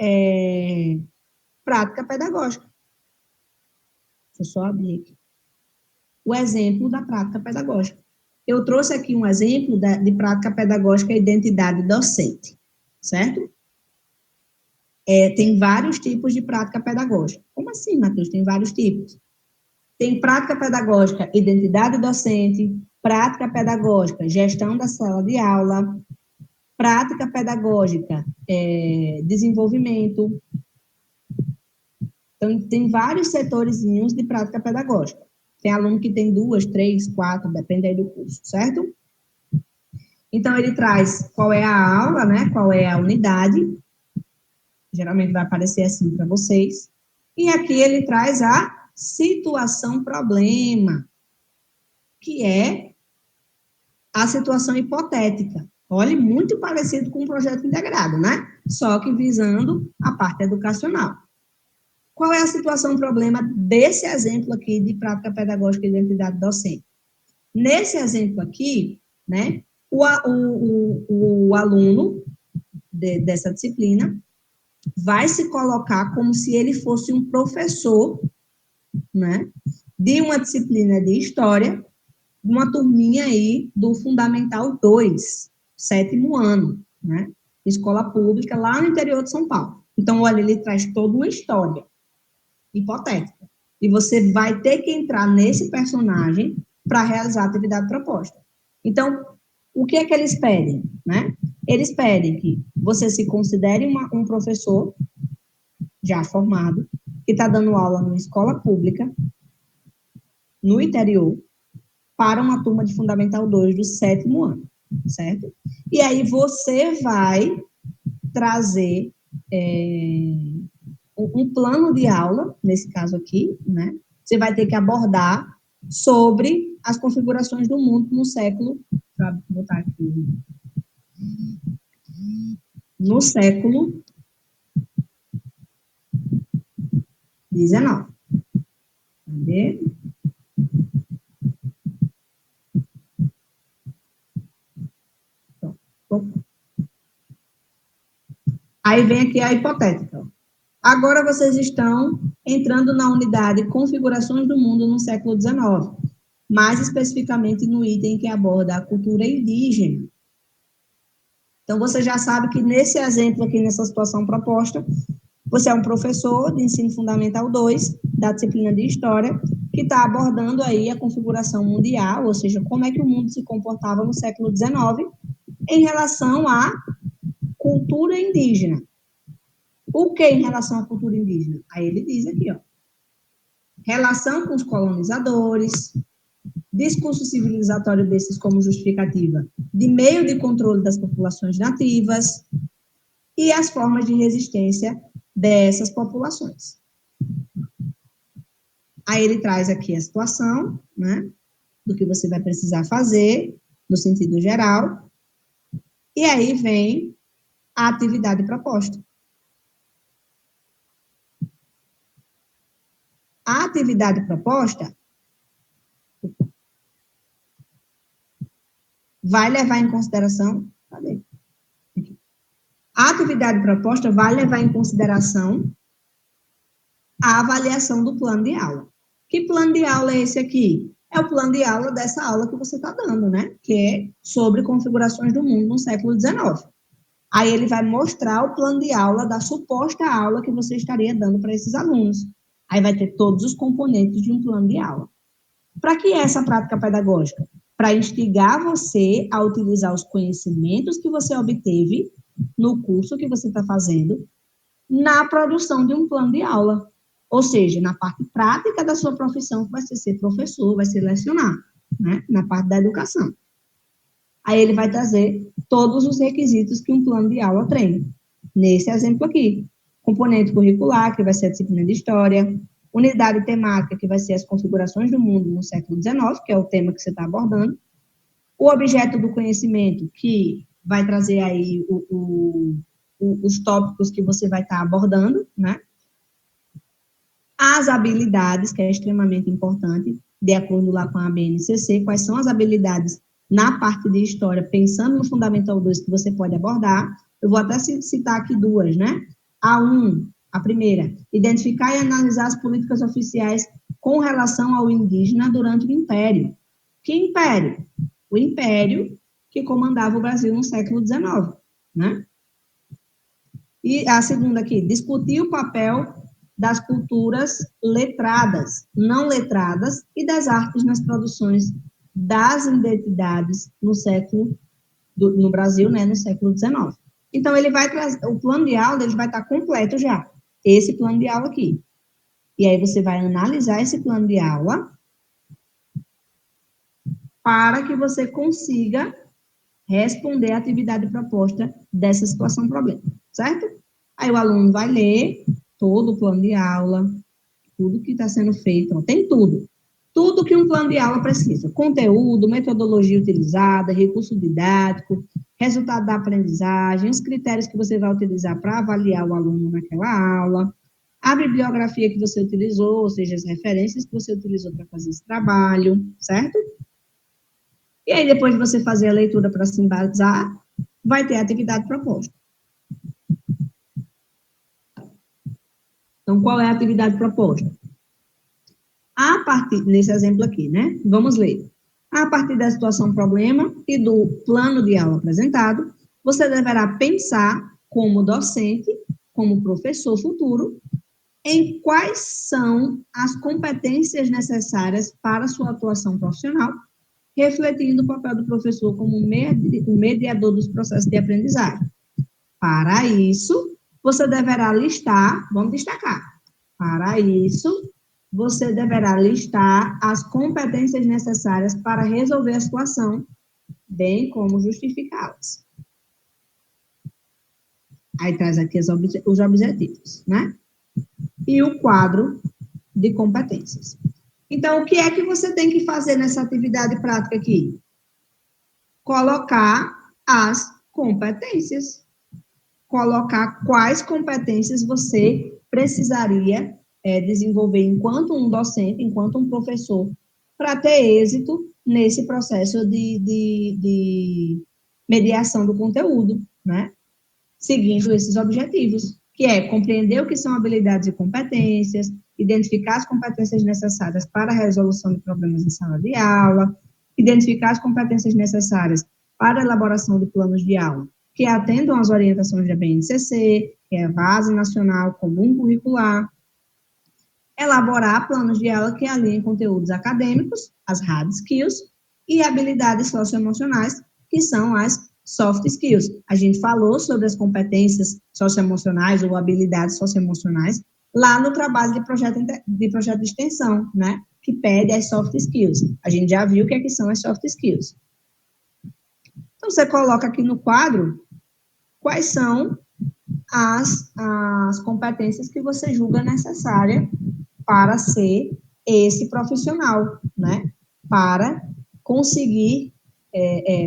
prática pedagógica. Deixa eu só abrir aqui. O exemplo da prática pedagógica. Eu trouxe aqui um exemplo de prática pedagógica e identidade docente, certo? Tem vários tipos de prática pedagógica. Como assim, Matheus? Tem vários tipos. Tem prática pedagógica, identidade docente, prática pedagógica, gestão da sala de aula, prática pedagógica, desenvolvimento. Então, tem vários setorzinhos de prática pedagógica. Tem aluno que tem 2, 3, 4, depende aí do curso, certo? Então, ele traz qual é a aula, né? Qual é a unidade. Geralmente vai aparecer assim para vocês. E aqui ele traz a situação-problema, que é a situação hipotética. Olha, muito parecido com um projeto integrado, né? Só que visando a parte educacional. Qual é a situação-problema desse exemplo aqui de prática pedagógica e identidade docente? Nesse exemplo aqui, né, o aluno dessa disciplina vai se colocar como se ele fosse um professor, né, de uma disciplina de história, uma turminha aí do Fundamental 2, 7º ano, né, escola pública lá no interior de São Paulo. Então, olha, ele traz toda uma história hipotética. E você vai ter que entrar nesse personagem para realizar a atividade proposta. Então, o que é que eles pedem, né? Eles pedem que você se considere um professor já formado, que está dando aula numa escola pública, no interior, para uma turma de Fundamental 2 do 7º ano, certo? E aí você vai trazer um plano de aula, nesse caso aqui, né? Você vai ter que abordar sobre as configurações do mundo no século, para botar aqui, no século XIX. Cadê? Aí vem aqui a hipotética. Agora vocês estão entrando na unidade Configurações do Mundo no século XIX, mais especificamente no item que aborda a cultura indígena. Então, você já sabe que nesse exemplo aqui, nessa situação proposta, você é um professor de ensino fundamental 2, da disciplina de História, que está abordando aí a configuração mundial, ou seja, como é que o mundo se comportava no século XIX em relação à cultura indígena. O que em relação à cultura indígena? Aí ele diz aqui, ó, relação com os colonizadores, discurso civilizatório desses como justificativa de meio de controle das populações nativas e as formas de resistência dessas populações. Aí ele traz aqui a situação, né, do que você vai precisar fazer, no sentido geral, e aí vem a atividade proposta. A atividade proposta vai levar em consideração, cadê? Aqui. A atividade proposta vai levar em consideração a avaliação do plano de aula. Que plano de aula é esse aqui? É o plano de aula dessa aula que você está dando, né? Que é sobre configurações do mundo no século XIX. Aí ele vai mostrar o plano de aula da suposta aula que você estaria dando para esses alunos. Aí vai ter todos os componentes de um plano de aula. Para que é essa prática pedagógica? Para instigar você a utilizar os conhecimentos que você obteve no curso que você está fazendo na produção de um plano de aula. Ou seja, na parte prática da sua profissão, que vai ser professor, vai ser lecionar, né? Na parte da educação. Aí ele vai trazer todos os requisitos que um plano de aula tem. Nesse exemplo aqui, componente curricular, que vai ser a disciplina de História, unidade temática, que vai ser as configurações do mundo no século XIX, que é o tema que você está abordando, o objeto do conhecimento, que vai trazer aí os tópicos que você vai estar abordando, né? As habilidades, que é extremamente importante, de acordo lá com a BNCC, quais são as habilidades na parte de História, pensando no Fundamental 2 que você pode abordar. Eu vou até citar aqui duas, né? A primeira, identificar e analisar as políticas oficiais com relação ao indígena durante o Império. Que Império? O Império que comandava o Brasil no século XIX, né? E a segunda aqui, discutir o papel das culturas letradas, não letradas e das artes nas produções das identidades no Brasil, né, no século XIX. Então, ele vai trazer, o plano de aula, ele vai estar completo já, esse plano de aula aqui. E aí você vai analisar esse plano de aula para que você consiga responder a atividade proposta dessa situação problema, certo? Aí o aluno vai ler todo o plano de aula, tudo que está sendo feito, ó, tem tudo. Tudo que um plano de aula precisa. Conteúdo, metodologia utilizada, recurso didático, resultado da aprendizagem, os critérios que você vai utilizar para avaliar o aluno naquela aula, a bibliografia que você utilizou, ou seja, as referências que você utilizou para fazer esse trabalho, certo? E aí, depois de você fazer a leitura para se embasar, vai ter a atividade proposta. Então, qual é a atividade proposta? A partir, nesse exemplo aqui, né? Vamos ler. A partir da situação problema e do plano de aula apresentado, você deverá pensar como docente, como professor futuro, em quais são as competências necessárias para a sua atuação profissional, refletindo o papel do professor como um mediador dos processos de aprendizagem. Para isso, você deverá listar, vamos destacar, para isso, você deverá listar as competências necessárias para resolver a situação, bem como justificá-las. Aí traz aqui os objetivos, né? E o quadro de competências. Então, o que é que você tem que fazer nessa atividade prática aqui? Colocar as competências. Colocar quais competências você precisaria desenvolver enquanto um docente, enquanto um professor, para ter êxito nesse processo de mediação do conteúdo, né? Seguindo esses objetivos, que é compreender o que são habilidades e competências, identificar as competências necessárias para a resolução de problemas em sala de aula, identificar as competências necessárias para a elaboração de planos de aula, que atendam às orientações da BNCC, que é a Base Nacional Comum Curricular, elaborar planos de aula que alinhem conteúdos acadêmicos, as hard skills, e habilidades socioemocionais, que são as soft skills. A gente falou sobre as competências socioemocionais ou habilidades socioemocionais lá no trabalho de projeto de extensão, né? Que pede as soft skills. A gente já viu o que são as soft skills. Então, você coloca aqui no quadro quais são as competências que você julga necessária para ser esse profissional, né? Para conseguir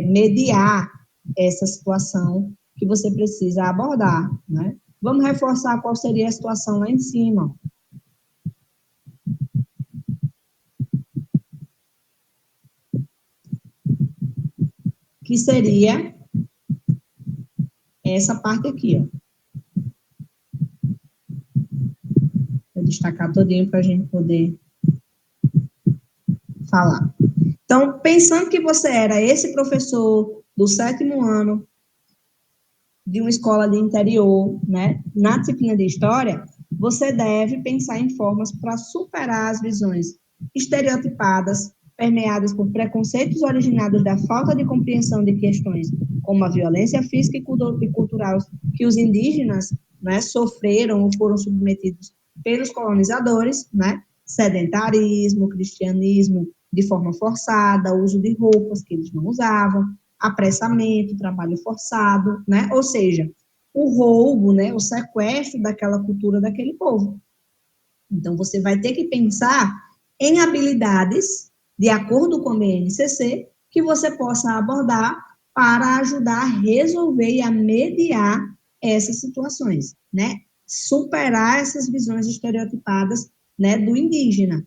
mediar essa situação que você precisa abordar, né? Vamos reforçar qual seria a situação lá em cima. Que seria essa parte aqui, ó. Vou destacar todinho para a gente poder falar. Então, pensando que você era esse professor do 7º ano de uma escola de interior, né, na disciplina de História, você deve pensar em formas para superar as visões estereotipadas, permeadas por preconceitos originados da falta de compreensão de questões como a violência física e cultural que os indígenas, né, sofreram ou foram submetidos pelos colonizadores, né, sedentarismo, cristianismo de forma forçada, uso de roupas que eles não usavam, apressamento, trabalho forçado, né, ou seja, o roubo, né, o sequestro daquela cultura daquele povo. Então, você vai ter que pensar em habilidades, de acordo com a BNCC, que você possa abordar para ajudar a resolver e a mediar essas situações, né? Superar essas visões estereotipadas, né, do indígena,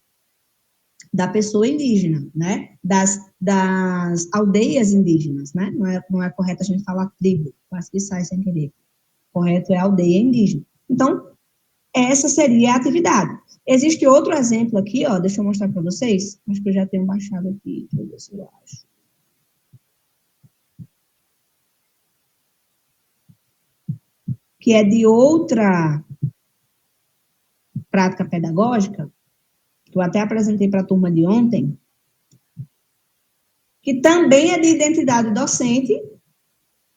da pessoa indígena, né? Das aldeias indígenas, né? Não é correto a gente falar tribo, quase que sai sem querer. Correto é aldeia indígena. Então, essa seria a atividade. Existe outro exemplo aqui, ó, deixa eu mostrar para vocês. Acho que eu já tenho baixado aqui, deixa eu ver se eu acho. Que é de outra prática pedagógica, que eu até apresentei para a turma de ontem, que também é de identidade docente,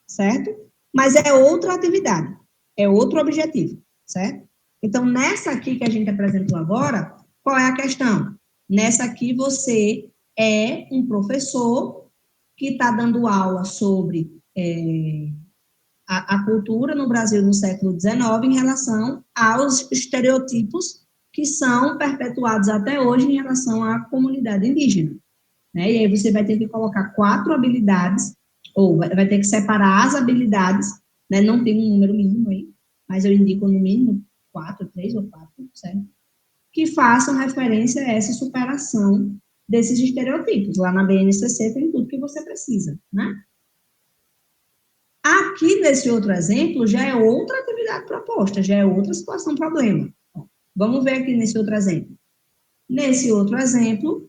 certo? Mas é outra atividade, é outro objetivo, certo? Então, nessa aqui que a gente apresentou agora, qual é a questão? Nessa aqui, você é um professor que está dando aula sobre a cultura no Brasil no século XIX em relação aos estereotipos que são perpetuados até hoje em relação à comunidade indígena, né? E aí você vai ter que colocar 4 habilidades, ou vai ter que separar as habilidades, né? Não tem um número mínimo aí, mas eu indico no mínimo 4, 3 ou 4, certo? Que façam referência a essa superação desses estereotipos. Lá na BNCC tem tudo que você precisa, né? Aqui, nesse outro exemplo, já é outra atividade proposta, já é outra situação, problema. Vamos ver aqui nesse outro exemplo. Nesse outro exemplo,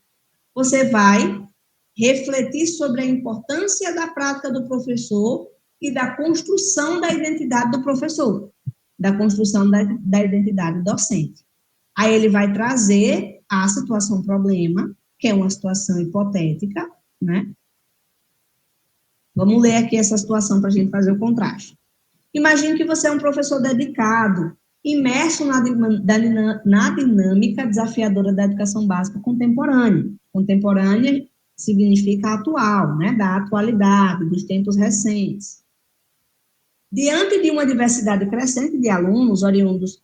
você vai refletir sobre a importância da prática do professor e da construção da identidade do professor, da construção da identidade docente. Aí ele vai trazer a situação problema, que é uma situação hipotética, né? Vamos ler aqui essa situação para a gente fazer o contraste. Imagine que você é um professor dedicado, imerso na dinâmica desafiadora da educação básica contemporânea. Contemporânea significa atual, né, da atualidade, dos tempos recentes. Diante de uma diversidade crescente de alunos oriundos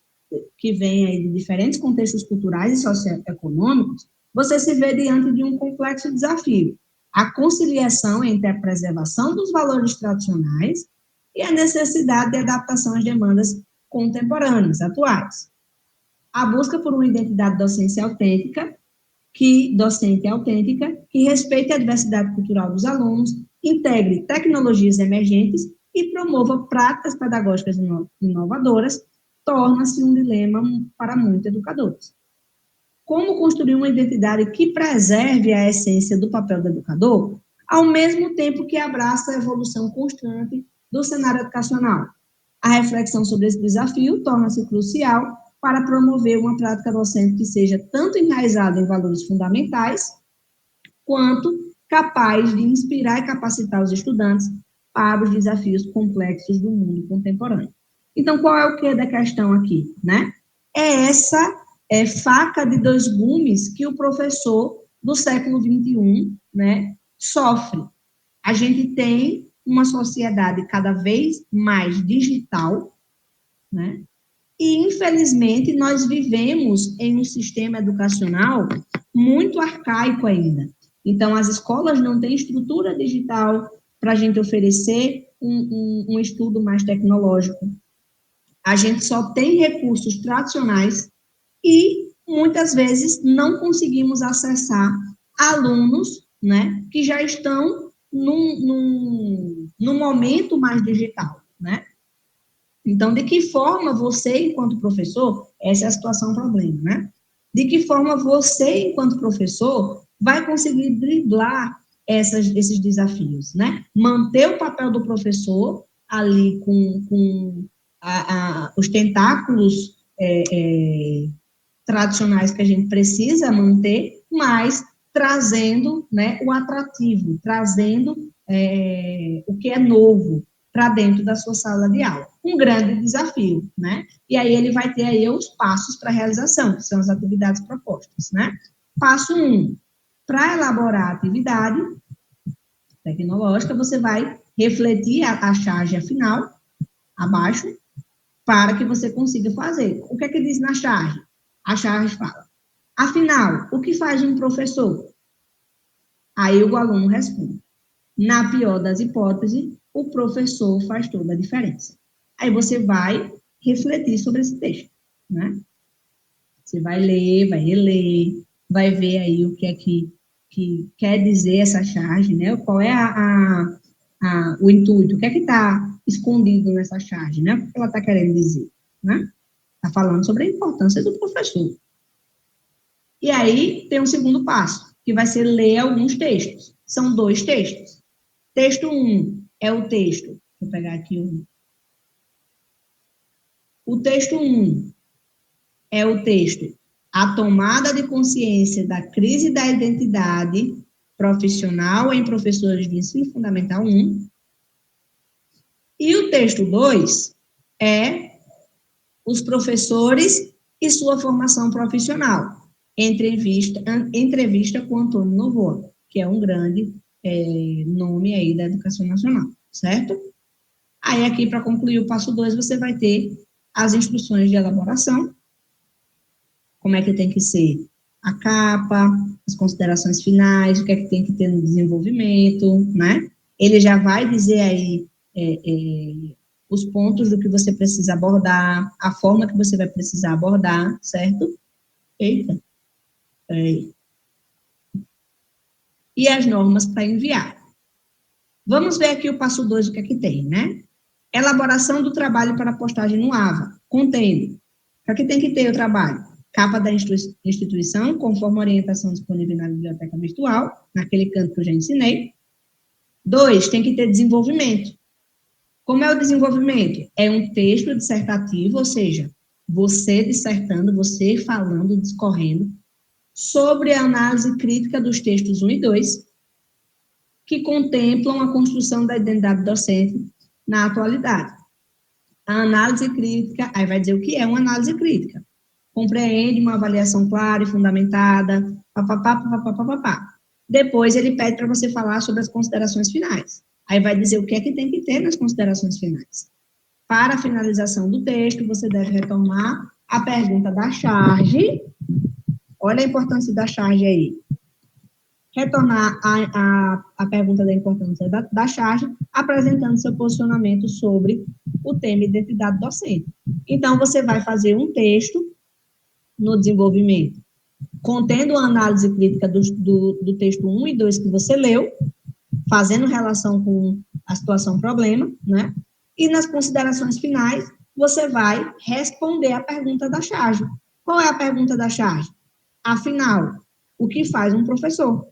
que vêm aí de diferentes contextos culturais e socioeconômicos, você se vê diante de um complexo desafio, a conciliação entre a preservação dos valores tradicionais e a necessidade de adaptação às demandas contemporâneas, atuais. A busca por uma identidade docente autêntica, que respeite a diversidade cultural dos alunos e integre tecnologias emergentes e promova práticas pedagógicas inovadoras, torna-se um dilema para muitos educadores. Como construir uma identidade que preserve a essência do papel do educador, ao mesmo tempo que abraça a evolução constante do cenário educacional? A reflexão sobre esse desafio torna-se crucial para promover uma prática docente que seja tanto enraizada em valores fundamentais, quanto capaz de inspirar e capacitar os estudantes para os desafios complexos do mundo contemporâneo. Então, qual é o que da questão aqui, né? É essa faca de dois gumes que o professor do século XXI, né, sofre. A gente tem uma sociedade cada vez mais digital, né? E, infelizmente, nós vivemos em um sistema educacional muito arcaico ainda. Então, as escolas não têm estrutura digital para a gente oferecer um estudo mais tecnológico. A gente só tem recursos tradicionais e, muitas vezes, não conseguimos acessar alunos, né, que já estão num momento mais digital, né? Então, de que forma você, enquanto professor, essa é a situação, problema, né? De que forma você, enquanto professor, vai conseguir driblar esses desafios, né? Manter o papel do professor ali com os tentáculos tradicionais que a gente precisa manter, mas trazendo, né, o atrativo, trazendo o que é novo para dentro da sua sala de aula. Um grande desafio, né? E aí ele vai ter aí os passos para a realização, que são as atividades propostas, né? Passo 1, para elaborar a atividade tecnológica, você vai refletir a charge final, abaixo, para que você consiga fazer. O que é que diz na charge? A charge fala, afinal, o que faz um professor? Aí o aluno responde, na pior das hipóteses, o professor faz toda a diferença. Aí você vai refletir sobre esse texto, né? Você vai ler, vai reler, vai ver aí o que é que quer dizer essa charge, né? Qual é o intuito, o que é que está escondido nessa charge, né? O que ela está querendo dizer, né? Está falando sobre a importância do professor. E aí tem um segundo passo, que vai ser ler alguns textos. São 2 textos. Texto 1 é o texto, vou pegar aqui um. O texto 1 é o texto A Tomada de Consciência da Crise da Identidade Profissional em Professores do Ensino Fundamental 1. E o texto 2 é Os Professores e Sua Formação Profissional, entrevista com Antônio Novoa, que é um grande nome aí da educação nacional, certo? Aí aqui, para concluir o passo 2, você vai ter as instruções de elaboração, como é que tem que ser a capa, as considerações finais, o que é que tem que ter no desenvolvimento, né? Ele já vai dizer aí os pontos do que você precisa abordar, a forma que você vai precisar abordar, certo? Eita. E as normas para enviar. Vamos ver aqui o passo 2, o que é que tem, né? Elaboração do trabalho para postagem no AVA, contendo. O que tem que ter o trabalho? Capa da instituição, conforme a orientação disponível na biblioteca virtual, naquele canto que eu já ensinei. 2, tem que ter desenvolvimento. Como é o desenvolvimento? É um texto dissertativo, ou seja, você dissertando, você falando, discorrendo, sobre a análise crítica dos textos 1 e 2, que contemplam a construção da identidade docente na atualidade. A análise crítica, aí vai dizer o que é uma análise crítica. Compreende uma avaliação clara e fundamentada, papapá. Depois ele pede para você falar sobre as considerações finais. Aí vai dizer o que é que tem que ter nas considerações finais. Para a finalização do texto, você deve retomar a pergunta da charge. Olha a importância da charge aí. Retornar a pergunta da importância da charge, apresentando seu posicionamento sobre o tema identidade docente. Então, você vai fazer um texto no desenvolvimento, contendo a análise crítica do texto 1 e 2 que você leu, fazendo relação com a situação problema, né? E nas considerações finais, você vai responder a pergunta da charge. Qual é a pergunta da charge? Afinal, o que faz um professor?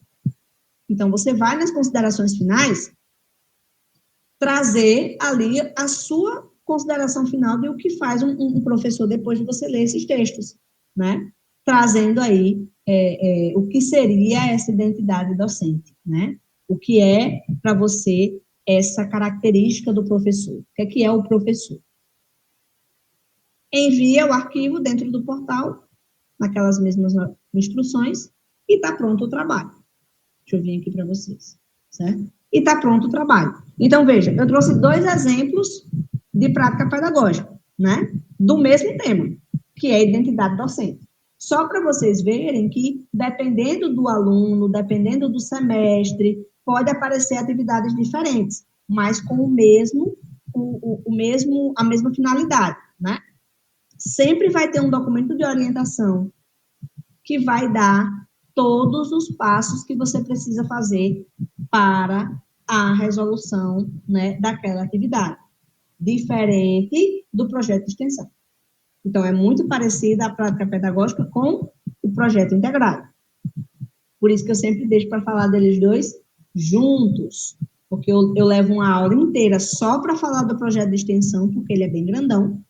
Então, você vai nas considerações finais trazer ali a sua consideração final de o que faz um professor depois de você ler esses textos, né? Trazendo aí o que seria essa identidade docente, né? O que é, para você, essa característica do professor. O que é o professor? Envia o arquivo dentro do portal, naquelas mesmas instruções, e está pronto o trabalho. Deixa eu vir aqui para vocês, certo? E está pronto o trabalho. Então, veja, eu trouxe 2 exemplos de prática pedagógica, né? Do mesmo tema, que é identidade docente. Só para vocês verem que, dependendo do aluno, dependendo do semestre, pode aparecer atividades diferentes, mas com a mesma finalidade, né? Sempre vai ter um documento de orientação que vai dar todos os passos que você precisa fazer para a resolução, né, daquela atividade, diferente do projeto de extensão. Então, é muito parecida a prática pedagógica com o projeto integrado. Por isso que eu sempre deixo para falar deles dois juntos, porque eu levo uma aula inteira só para falar do projeto de extensão, porque ele é bem grandão,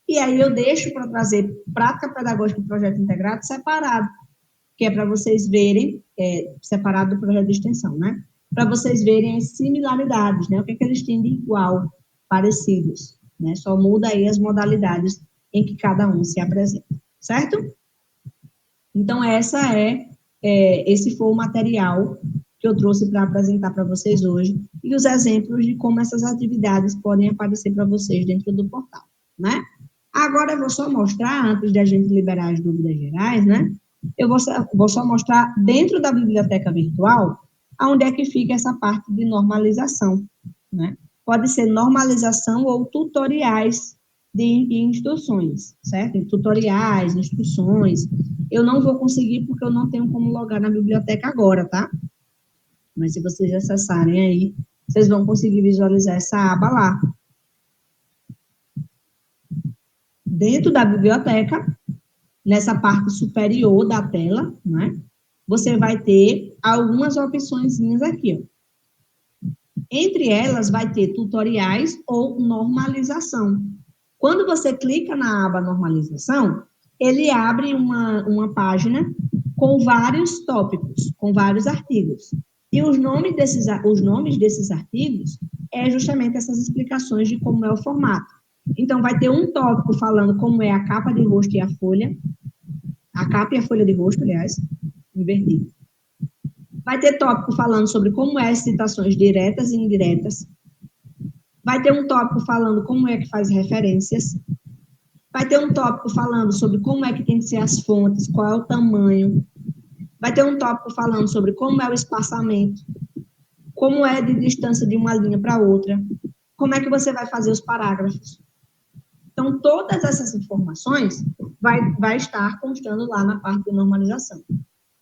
e aí eu deixo para trazer prática pedagógica e projeto integrado separado, que é para vocês verem, separado do projeto de extensão, né? Para vocês verem as similaridades, né? O que eles têm de igual, parecidos, né? Só muda aí as modalidades em que cada um se apresenta, certo? Então, esse foi o material que eu trouxe para apresentar para vocês hoje, e os exemplos de como essas atividades podem aparecer para vocês dentro do portal, né? Agora, eu vou só mostrar, antes de a gente liberar as dúvidas gerais, né? Eu vou só mostrar dentro da biblioteca virtual, onde é que fica essa parte de normalização, né? Pode ser normalização ou tutoriais de instruções, certo? Tutoriais, instruções. Eu não vou conseguir porque eu não tenho como logar na biblioteca agora, tá? Mas se vocês acessarem aí, vocês vão conseguir visualizar essa aba lá. Dentro da biblioteca, nessa parte superior da tela, né, você vai ter algumas opçõezinhas aqui, ó. Entre elas, vai ter tutoriais ou normalização. Quando você clica na aba normalização, ele abre uma página com vários tópicos, com vários artigos. E os nomes desses artigos é justamente essas explicações de como é o formato. Então, vai ter um tópico falando como é a capa de rosto e a folha, a capa e a folha de rosto, aliás, invertido. Vai ter tópico falando sobre como é as citações diretas e indiretas. Vai ter um tópico falando como é que faz referências. Vai ter um tópico falando sobre como é que tem que ser as fontes, qual é o tamanho. Vai ter um tópico falando sobre como é o espaçamento, como é de distância de uma linha para outra, como é que você vai fazer os parágrafos. Então, todas essas informações vai estar constando lá na parte de normalização,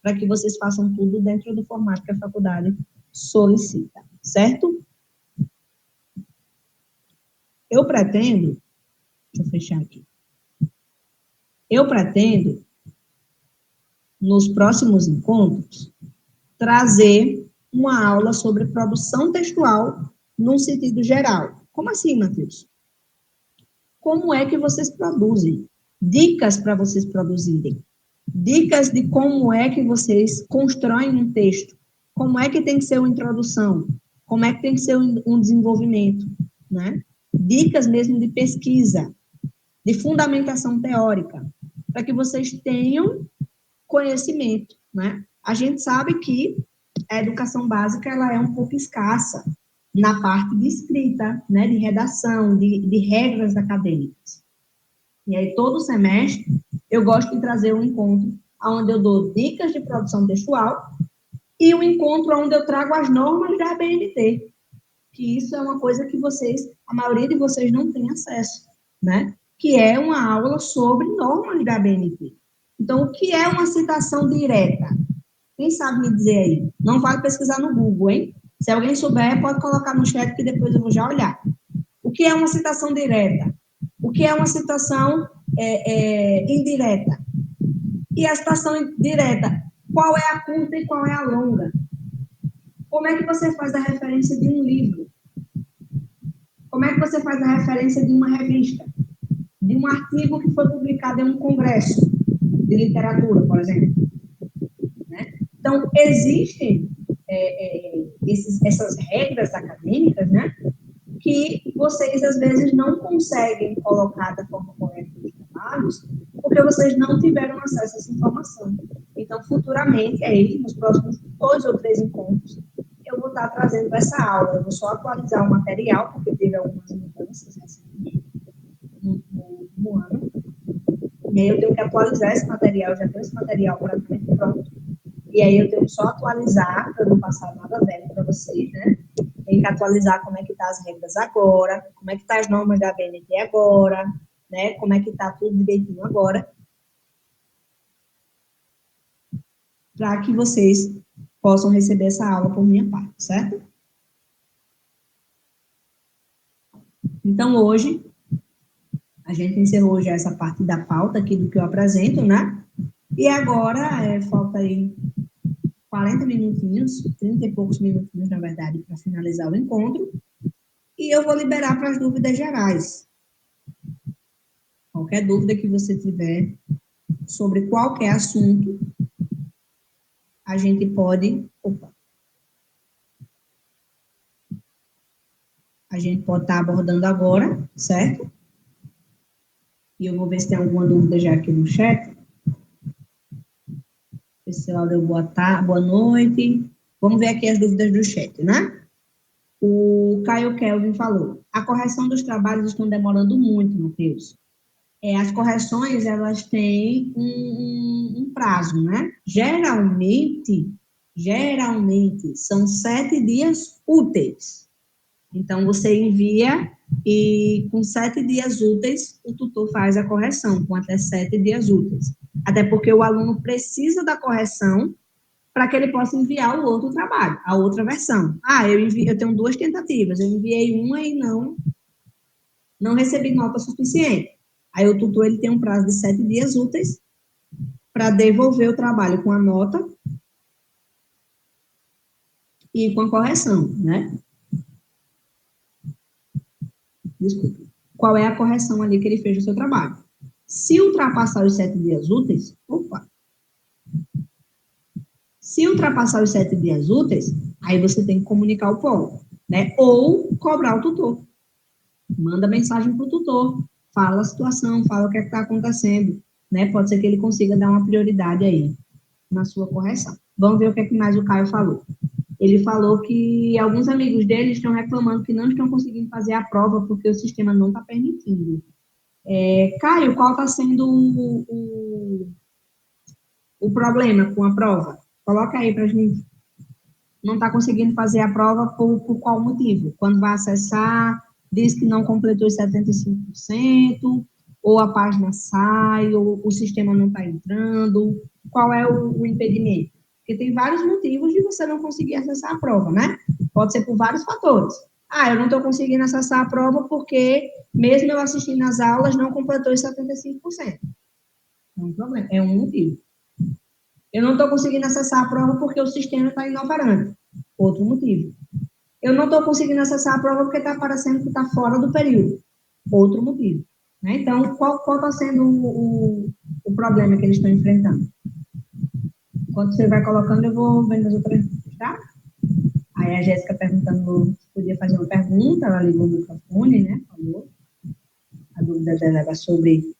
para que vocês façam tudo dentro do formato que a faculdade solicita, certo? Eu pretendo, deixa eu fechar aqui, nos próximos encontros, trazer uma aula sobre produção textual num sentido geral. Como assim, Matheus? Como é que vocês produzem? Dicas para vocês produzirem. Dicas de como é que vocês constroem um texto. Como é que tem que ser uma introdução. Como é que tem que ser um desenvolvimento, né? Dicas mesmo de pesquisa, de fundamentação teórica, para que vocês tenham conhecimento, né? A gente sabe que a educação básica, ela é um pouco escassa na parte de escrita, né, de redação, de regras acadêmicas. E aí, todo semestre, eu gosto de trazer um encontro onde eu dou dicas de produção textual e um encontro onde eu trago as normas da ABNT, que isso é uma coisa que a maioria de vocês não tem acesso, né? Que é uma aula sobre normas da ABNT. Então, o que é uma citação direta? Quem sabe me dizer aí? Não vale pesquisar no Google, hein? Se alguém souber, pode colocar no chat que depois eu vou já olhar. O que é uma citação direta? O que é uma citação indireta? E a citação direta, qual é a curta e qual é a longa? Como é que você faz a referência de um livro? Como é que você faz a referência de uma revista? De um artigo que foi publicado em um congresso de literatura, por exemplo? Né? Então, existem essas regras acadêmicas, né, que vocês, às vezes, não conseguem colocar da forma correta nos trabalhos, porque vocês não tiveram acesso a essa informação. Então, futuramente, aí, nos próximos 2 ou 3 encontros, eu vou estar trazendo essa aula. Eu vou só atualizar o material, porque teve algumas mudanças recentemente no ano. E aí eu tenho que atualizar esse material, já tenho esse material praticamente pronto. E aí eu tenho que só atualizar, para não passar nada velho para vocês, né? Tem que atualizar como é que tá as regras agora, como é que tá as normas da BNT agora, né? Como é que tá tudo direitinho agora, para que vocês possam receber essa aula por minha parte, certo? Então, hoje, a gente encerrou já essa parte da pauta aqui do que eu apresento, né? E agora, falta aí 40 minutinhos, 30 e poucos minutinhos, na verdade, para finalizar o encontro. E eu vou liberar para as dúvidas gerais. Qualquer dúvida que você tiver sobre qualquer assunto, a gente pode. A gente pode estar abordando agora, certo? E eu vou ver se tem alguma dúvida já aqui no chat. Pessoal, deu boa tarde, boa noite. Vamos ver aqui as dúvidas do chat, né? O Caio Kelvin falou: a correção dos trabalhos estão demorando muito, Matheus. As correções, elas têm um prazo, né? Geralmente, são 7 dias úteis. Então, você envia e com 7 dias úteis, o tutor faz a correção, com até 7 dias úteis. Até porque o aluno precisa da correção para que ele possa enviar o outro trabalho, a outra versão. Eu tenho 2 tentativas, eu enviei uma e não recebi nota suficiente. Aí o tutor ele tem um prazo de 7 dias úteis para devolver o trabalho com a nota e com a correção, né? Desculpa. Qual é a correção ali que ele fez no seu trabalho? Se ultrapassar os 7 dias úteis, se ultrapassar os 7 dias úteis, aí você tem que comunicar o polo, né? Ou cobrar o tutor. Manda mensagem para o tutor, fala a situação, fala o que está acontecendo, né? Pode ser que ele consiga dar uma prioridade aí na sua correção. Vamos ver o que mais o Caio falou. Ele falou que alguns amigos dele estão reclamando que não estão conseguindo fazer a prova porque o sistema não está permitindo. Caio, qual está sendo o problema com a prova? Coloca aí para a gente. Não está conseguindo fazer a prova por qual motivo? Quando vai acessar, diz que não completou os 75%, ou a página sai, ou o sistema não está entrando. Qual é o impedimento? Porque tem vários motivos de você não conseguir acessar a prova, né? Pode ser por vários fatores. Eu não estou conseguindo acessar a prova porque, mesmo eu assistindo às aulas, não completou os 75%. É um problema, é um motivo. Eu não estou conseguindo acessar a prova porque o sistema está inoperante. Outro motivo. Eu não estou conseguindo acessar a prova porque está aparecendo que está fora do período. Outro motivo. Né? Então, qual está sendo o problema que eles estão enfrentando? Enquanto você vai colocando, eu vou vendo as outras, tá? Aí a Jéssica perguntando se podia fazer uma pergunta, ela ligou o microfone, né? Falou. A dúvida dela era sobre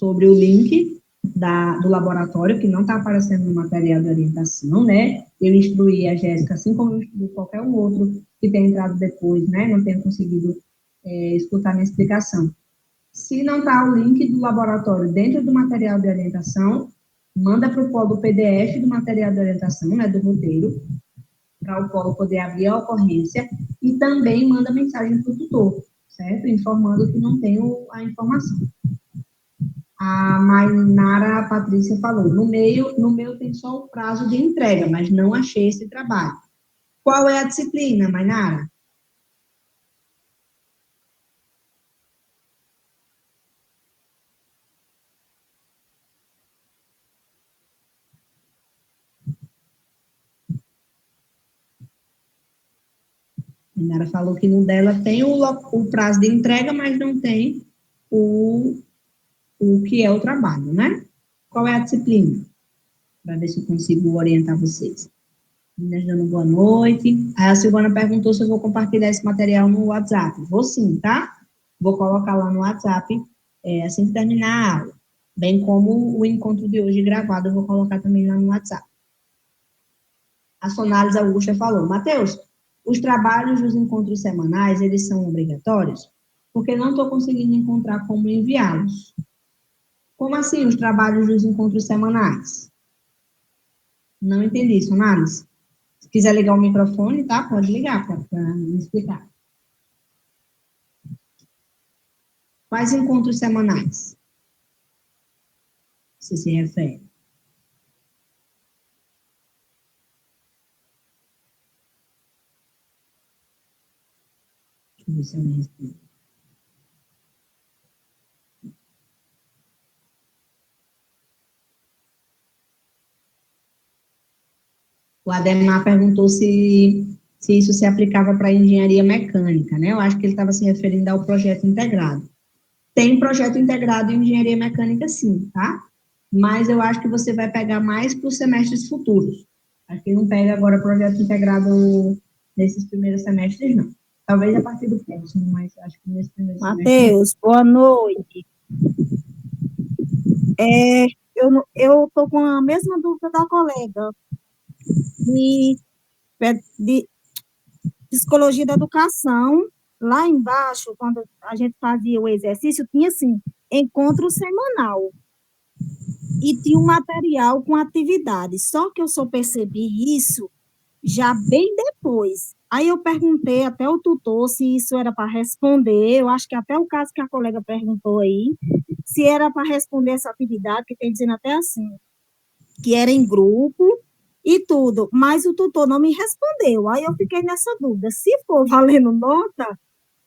o link do laboratório, que não está aparecendo no material de orientação, né? Eu instruí a Jéssica, assim como eu instruí qualquer um outro que tenha entrado depois, né? Não tenha conseguido escutar minha explicação. Se não está o link do laboratório dentro do material de orientação, manda para o polo o PDF do material de orientação, né? Do roteiro, para o polo poder abrir a ocorrência, e também manda mensagem para o tutor, certo? Informando que não tem a informação. A Mainara Patrícia falou, no meu tem só o prazo de entrega, mas não achei esse trabalho. Qual é a disciplina, Mainara? A Mainara falou que no dela tem o prazo de entrega, mas não tem o, o que é o trabalho, né? Qual é a disciplina? Para ver se eu consigo orientar vocês. Meninas dando boa noite. Aí a Silvana perguntou se eu vou compartilhar esse material no WhatsApp. Vou sim, tá? Vou colocar lá no WhatsApp assim que terminar a aula. Bem como o encontro de hoje gravado, eu vou colocar também lá no WhatsApp. A Sonalis Augusta falou, Matheus, os trabalhos dos encontros semanais, eles são obrigatórios? Porque não estou conseguindo encontrar como enviá-los. Como assim os trabalhos dos encontros semanais? Não entendi, Sonalis. Se quiser ligar o microfone, tá? Pode ligar para me explicar. Quais encontros semanais você se refere? Deixa eu ver se eu me respondo. O Ademar perguntou se isso se aplicava para engenharia mecânica, né? Eu acho que ele estava se referindo ao projeto integrado. Tem projeto integrado em engenharia mecânica, sim, tá? Mas eu acho que você vai pegar mais para os semestres futuros. Acho que não pega agora projeto integrado nesses primeiros semestres, não. Talvez a partir do próximo, mas acho que nesse primeiro semestre. Matheus, boa noite. Eu estou com a mesma dúvida da colega de, de psicologia da educação. Lá embaixo, quando a gente fazia o exercício, tinha assim, encontro semanal. E tinha um material com atividade. Só que eu só percebi isso já bem depois. Aí eu perguntei até o tutor se isso era para responder, eu acho que até o caso que a colega perguntou aí, se era para responder essa atividade, que tem dizendo até assim, que era em grupo e tudo, mas o tutor não me respondeu. Aí eu fiquei nessa dúvida, se for valendo nota,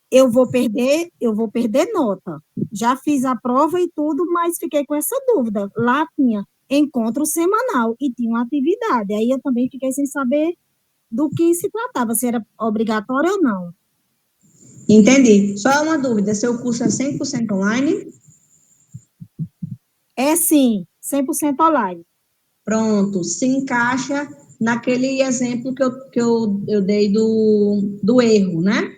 eu vou perder nota. Já fiz a prova e tudo, mas fiquei com essa dúvida. Lá tinha encontro semanal e tinha uma atividade. Aí eu também fiquei sem saber do que se tratava, se era obrigatório ou não. Entendi. Só uma dúvida, seu curso é 100% online? É sim, 100% online. Pronto, se encaixa naquele exemplo que eu dei do erro, né?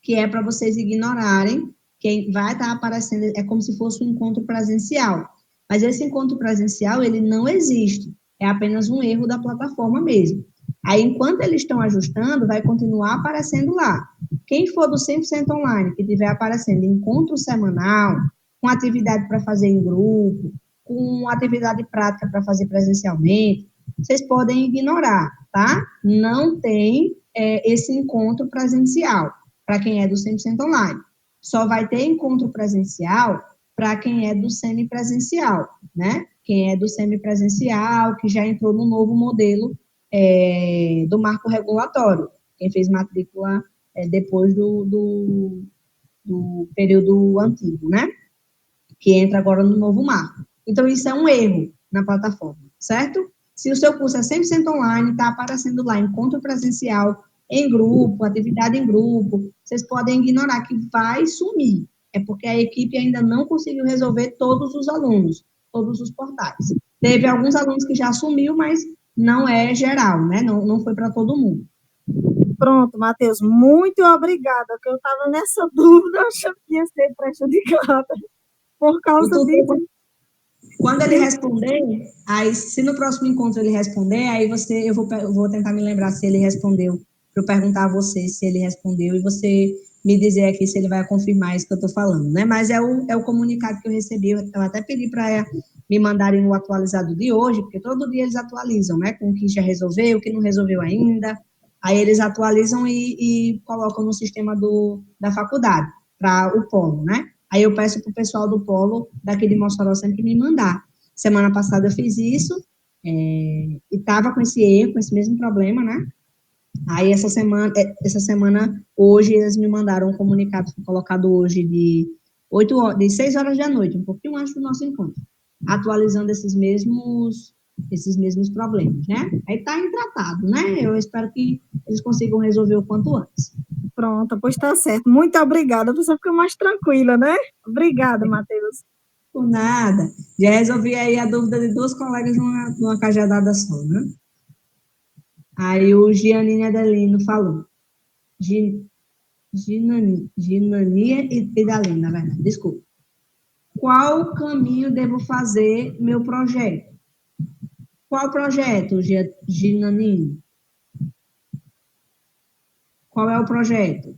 Que é para vocês ignorarem, quem vai estar aparecendo, é como se fosse um encontro presencial. Mas esse encontro presencial, ele não existe, é apenas um erro da plataforma mesmo. Aí, enquanto eles estão ajustando, vai continuar aparecendo lá. Quem for do 100% online, que estiver aparecendo encontro semanal, com atividade para fazer em grupo, com atividade prática para fazer presencialmente, vocês podem ignorar, tá? Não tem esse encontro presencial para quem é do 100% online. Só vai ter encontro presencial para quem é do semipresencial, né? Quem é do semipresencial, que já entrou no novo modelo do marco regulatório. Quem fez matrícula depois do período antigo, né? Que entra agora no novo marco. Então, isso é um erro na plataforma, certo? Se o seu curso é 100% online, está aparecendo lá encontro presencial, em grupo, atividade em grupo, vocês podem ignorar que vai sumir. É porque a equipe ainda não conseguiu resolver todos os alunos, todos os portais. Teve alguns alunos que já assumiu, mas não é geral, né? Não foi para todo mundo. Pronto, Matheus, muito obrigada, que eu estava nessa dúvida, achando que ia ser prejudicada por causa disso. Quando ele responder, aí se no próximo encontro ele responder, aí eu vou tentar me lembrar se ele respondeu, para eu perguntar a você se ele respondeu e você me dizer aqui se ele vai confirmar isso que eu estou falando, né? Mas é o comunicado que eu recebi, eu até pedi para me mandarem o atualizado de hoje, porque todo dia eles atualizam, né? Com o que já resolveu, o que não resolveu ainda, aí eles atualizam e colocam no sistema da faculdade, para o polo, né? Aí eu peço para o pessoal do polo daqui de Mossoró sempre me mandar. Semana passada eu fiz isso, e estava com esse erro, com esse mesmo problema, né? Aí, essa semana, hoje, eles me mandaram um comunicado, foi colocado hoje de 6 horas da noite, um pouquinho antes do nosso encontro, atualizando esses mesmos problemas, né? Aí está em tratado, né? Eu espero que eles consigam resolver o quanto antes. Pronto, pois está certo. Muito obrigada, a pessoa fica mais tranquila, né? Obrigada, Matheus. Por nada. Já resolvi aí a dúvida de duas colegas numa cajadada só, né? Aí o Giannini Adelino falou. Ginania e Dalina, na verdade, desculpa. Qual caminho devo fazer meu projeto? Qual projeto, Ginanine? Qual é o projeto?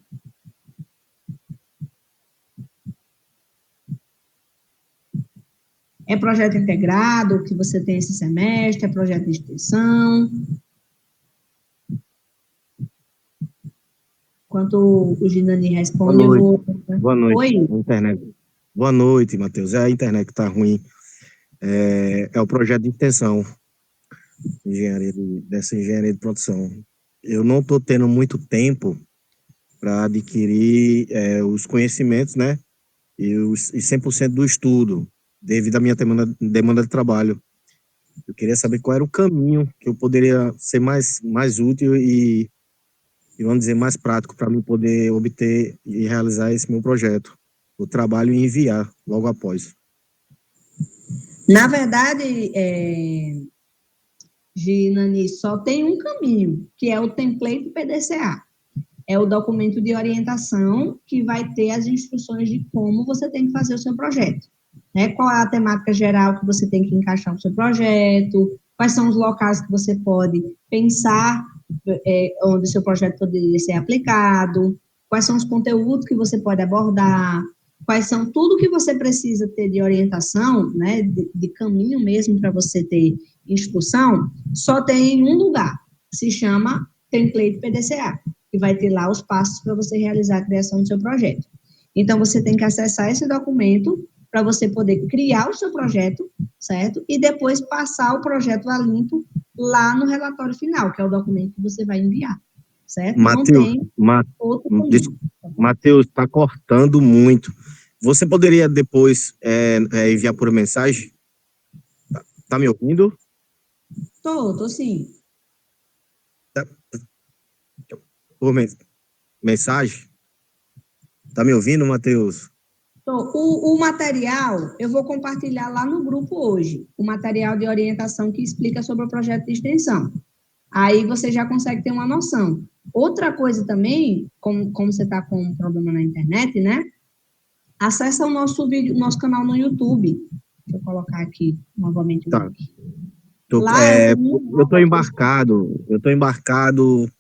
É projeto integrado que você tem esse semestre? É projeto de extensão? Enquanto o Ginani Boa responde, eu noite. vou... Boa noite, Oi? internet. Boa noite, Matheus. É a internet que está ruim. É o projeto de extensão dessa engenharia de produção. Eu não estou tendo muito tempo para adquirir os conhecimentos, né? E 100% do estudo, devido à minha demanda de trabalho. Eu queria saber qual era o caminho que eu poderia ser mais útil e, vamos dizer, mais prático para mim poder obter e realizar esse meu projeto, o trabalho e enviar logo após. Na verdade, Ginani, só tem um caminho, que é o template PDCA. É o documento de orientação que vai ter as instruções de como você tem que fazer o seu projeto. Né? Qual é a temática geral que você tem que encaixar no seu projeto, quais são os locais que você pode pensar onde o seu projeto poderia ser aplicado, quais são os conteúdos que você pode abordar, quais são tudo que você precisa ter de orientação, né, de caminho mesmo para você ter instrução, só tem em um lugar, se chama Template PDCA, que vai ter lá os passos para você realizar a criação do seu projeto. Então, você tem que acessar esse documento para você poder criar o seu projeto, certo? E depois passar o projeto a limpo lá no relatório final, que é o documento que você vai enviar, certo? Não Matheus, tem outro Des- caminho. Tá bom? Matheus, está cortando muito. Você poderia depois enviar por mensagem? Tá me ouvindo? Tô sim. Tá- Por mensagem? Tá me ouvindo, Matheus? O material, eu vou compartilhar lá no grupo hoje, o material de orientação que explica sobre o projeto de extensão. Aí você já consegue ter uma noção. Outra coisa também, como você está com um problema na internet, né? Acessa o nosso vídeo, nosso canal no YouTube. Deixa eu colocar aqui novamente o Tá. link. Lá eu tenho Eu tô embarcado.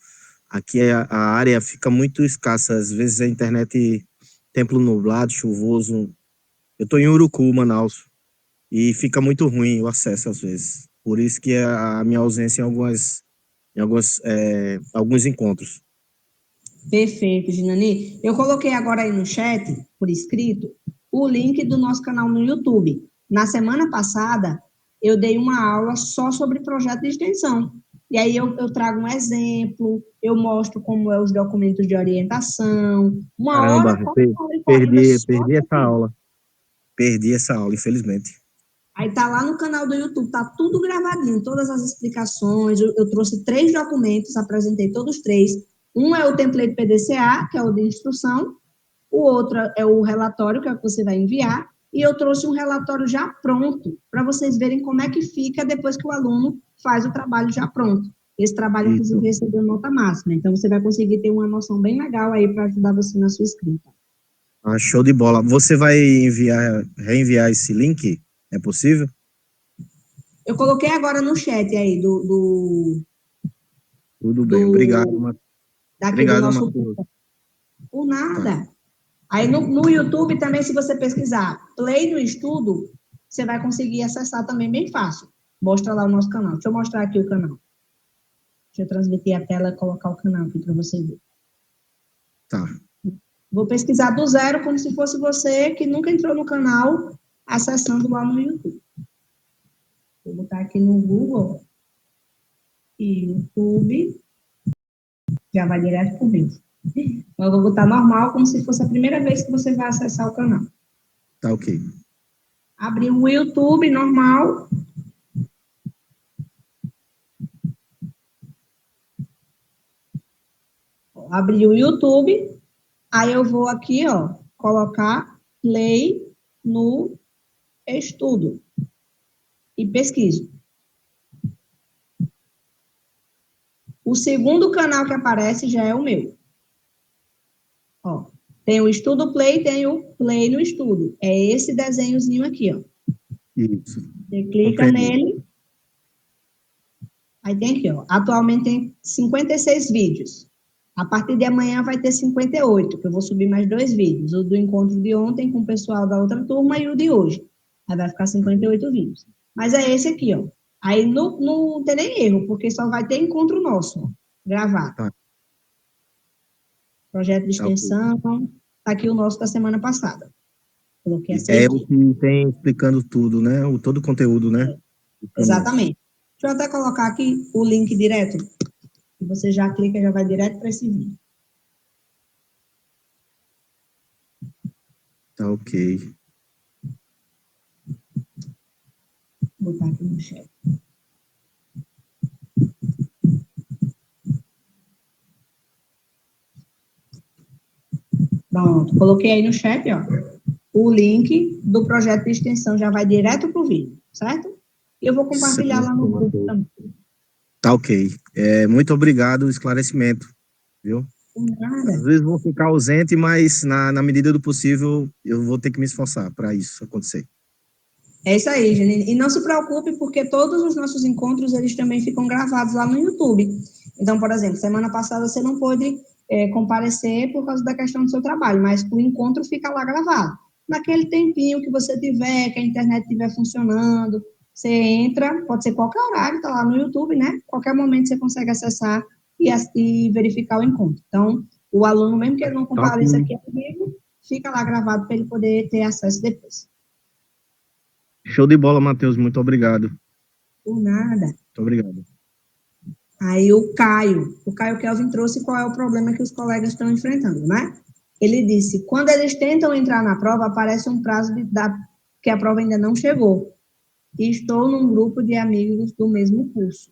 Aqui a área fica muito escassa. Às vezes a internet, tempo nublado, chuvoso. Eu tô em Urucu, Manaus. E fica muito ruim o acesso às vezes. Por isso que a minha ausência alguns encontros. Perfeito, Ginani. Eu coloquei agora aí no chat, por escrito, o link do nosso canal no YouTube. Na semana passada, eu dei uma aula só sobre projeto de extensão. E aí eu trago um exemplo, eu mostro como é os documentos de orientação, uma hora, Caramba, quase uma hora e 40 só. perdi essa aula. Perdi essa aula, infelizmente. Aí tá lá no canal do YouTube, tá tudo gravadinho, todas as explicações. Eu trouxe 3 documentos, apresentei todos 3. Um é o template PDCA, que é o de instrução, o outro é o relatório, que é o que você vai enviar, e eu trouxe um relatório já pronto, para vocês verem como é que fica depois que o aluno faz o trabalho já pronto. Esse trabalho, inclusive, Isso. recebeu nota máxima, então você vai conseguir ter uma noção bem legal aí para ajudar você na sua escrita. Ah, show de bola. Você vai reenviar esse link? É possível? Eu coloquei agora no chat aí Tudo bem. do daqui do Obrigado, nosso Matheus. por Tá, nada. Aí no YouTube também, se você pesquisar Play no Estudo, você vai conseguir acessar também bem fácil. Mostra lá o nosso canal. Deixa eu mostrar aqui o canal. Deixa eu transmitir a tela e colocar o canal aqui para você ver. tá. Vou pesquisar do zero, como se fosse você que nunca entrou no canal, acessando lá no YouTube. Vou botar aqui no Google. YouTube. Já vai direto para o vídeo. Então, eu vou botar normal, como se fosse a primeira vez que você vai acessar o canal. Tá ok. Abrir o YouTube normal. Abrir o YouTube. Aí eu vou aqui, ó, colocar play no estudo. E pesquiso. O segundo canal que aparece já é o meu. Ó, tem o Estudo Play, tem o Play no Estudo. É esse desenhozinho aqui, ó. Isso. Você clica nele. Aí tem aqui, ó. Atualmente tem 56 vídeos. A partir de amanhã vai ter 58, que eu vou subir mais 2 vídeos. O do encontro de ontem com o pessoal da outra turma e o de hoje. Aí vai ficar 58 vídeos. Mas é esse aqui, ó. Aí não tem nem erro, porque só vai ter encontro nosso, ó, gravado. Tá. Projeto de Tá ok. extensão. Tá aqui o nosso da semana passada. Coloquei a É o seguir. que tem explicando tudo, né? Todo o conteúdo, né? Exatamente. Deixa eu até colocar aqui o link direto. Que você já clica, já vai direto para esse vídeo. Tá ok. Vou botar aqui no chat. Pronto, coloquei aí no chat, ó, o link do projeto de extensão, já vai direto para o vídeo, certo? E eu vou compartilhar lá no grupo também. Tá ok. Muito obrigado, o esclarecimento, viu? Nada. Às vezes vou ficar ausente, mas na medida do possível eu vou ter que me esforçar para isso acontecer. É isso aí, Janine. E não se preocupe, porque todos os nossos encontros, eles também ficam gravados lá no YouTube. Então, por exemplo, semana passada você não pôde comparecer por causa da questão do seu trabalho, mas o encontro fica lá gravado. Naquele tempinho que você tiver, que a internet estiver funcionando, você entra, pode ser qualquer horário, está lá no YouTube, né? Qualquer momento você consegue acessar e verificar o encontro. Então, o aluno, mesmo que ele não Tá ok. compareça aqui comigo, fica lá gravado para ele poder ter acesso depois. Show de bola, Matheus. Muito obrigado. Por nada. Muito obrigado. Aí o Caio Kelvin trouxe qual é o problema que os colegas estão enfrentando, né? Ele disse, quando eles tentam entrar na prova, aparece um prazo que a prova ainda não chegou. E estou num grupo de amigos do mesmo curso.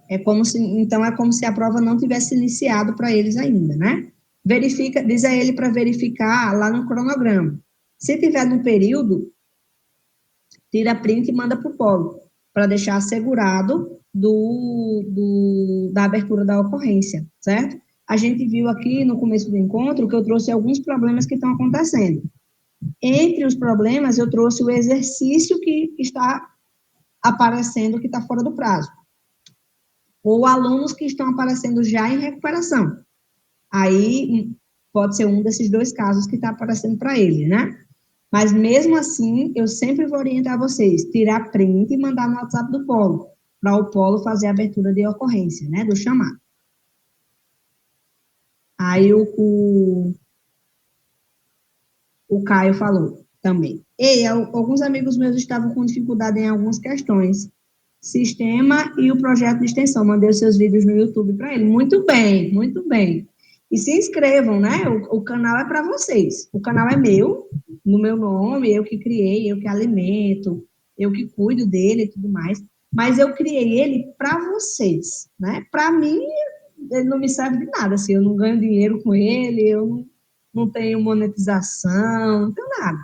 Então é como se a prova não tivesse iniciado para eles ainda, né? Diz a ele para verificar lá no cronograma. Se tiver no período, tira print e manda para o polo, para deixar assegurado da abertura da ocorrência, certo? A gente viu aqui no começo do encontro que eu trouxe alguns problemas que estão acontecendo. Entre os problemas, eu trouxe o exercício que está aparecendo, que está fora do prazo. Ou alunos que estão aparecendo já em recuperação. Aí, pode ser um desses dois casos que está aparecendo para ele, né? Mas, mesmo assim, eu sempre vou orientar vocês, tirar print e mandar no WhatsApp do Polo, para o Polo fazer a abertura de ocorrência, né, do chamado. Aí, o Caio falou também. Alguns amigos meus estavam com dificuldade em algumas questões. Sistema e o projeto de extensão. Mandei os seus vídeos no YouTube para ele. Muito bem, muito bem. E se inscrevam, né? O canal é para vocês. O canal é meu, no meu nome, eu que criei, eu que alimento, eu que cuido dele e tudo mais. Mas eu criei ele para vocês, né? Para mim, ele não me serve de nada. Assim, eu não ganho dinheiro com ele, eu não tenho monetização, não tenho nada.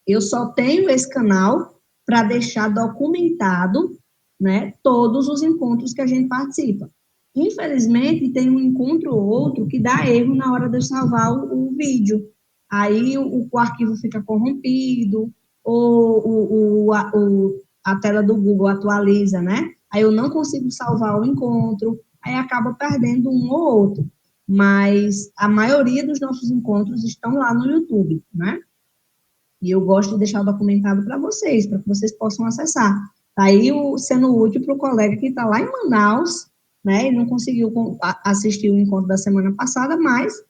Eu só tenho esse canal para deixar documentado, né, todos os encontros que a gente participa. Infelizmente, tem um encontro ou outro que dá erro na hora de eu salvar o vídeo. Aí o arquivo fica corrompido, ou a tela do Google atualiza, né? Aí eu não consigo salvar o encontro, aí acaba perdendo um ou outro. Mas a maioria dos nossos encontros estão lá no YouTube, né? E eu gosto de deixar documentado para que vocês possam acessar. Tá aí sendo útil para o colega que está lá em Manaus, né, e não conseguiu assistir o encontro da semana passada, mas,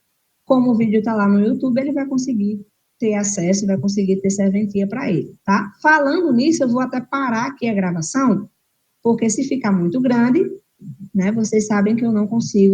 como o vídeo está lá no YouTube, ele vai conseguir ter acesso, vai conseguir ter serventia para ele, tá? Falando nisso, eu vou até parar aqui a gravação, porque se ficar muito grande, né? Vocês sabem que eu não consigo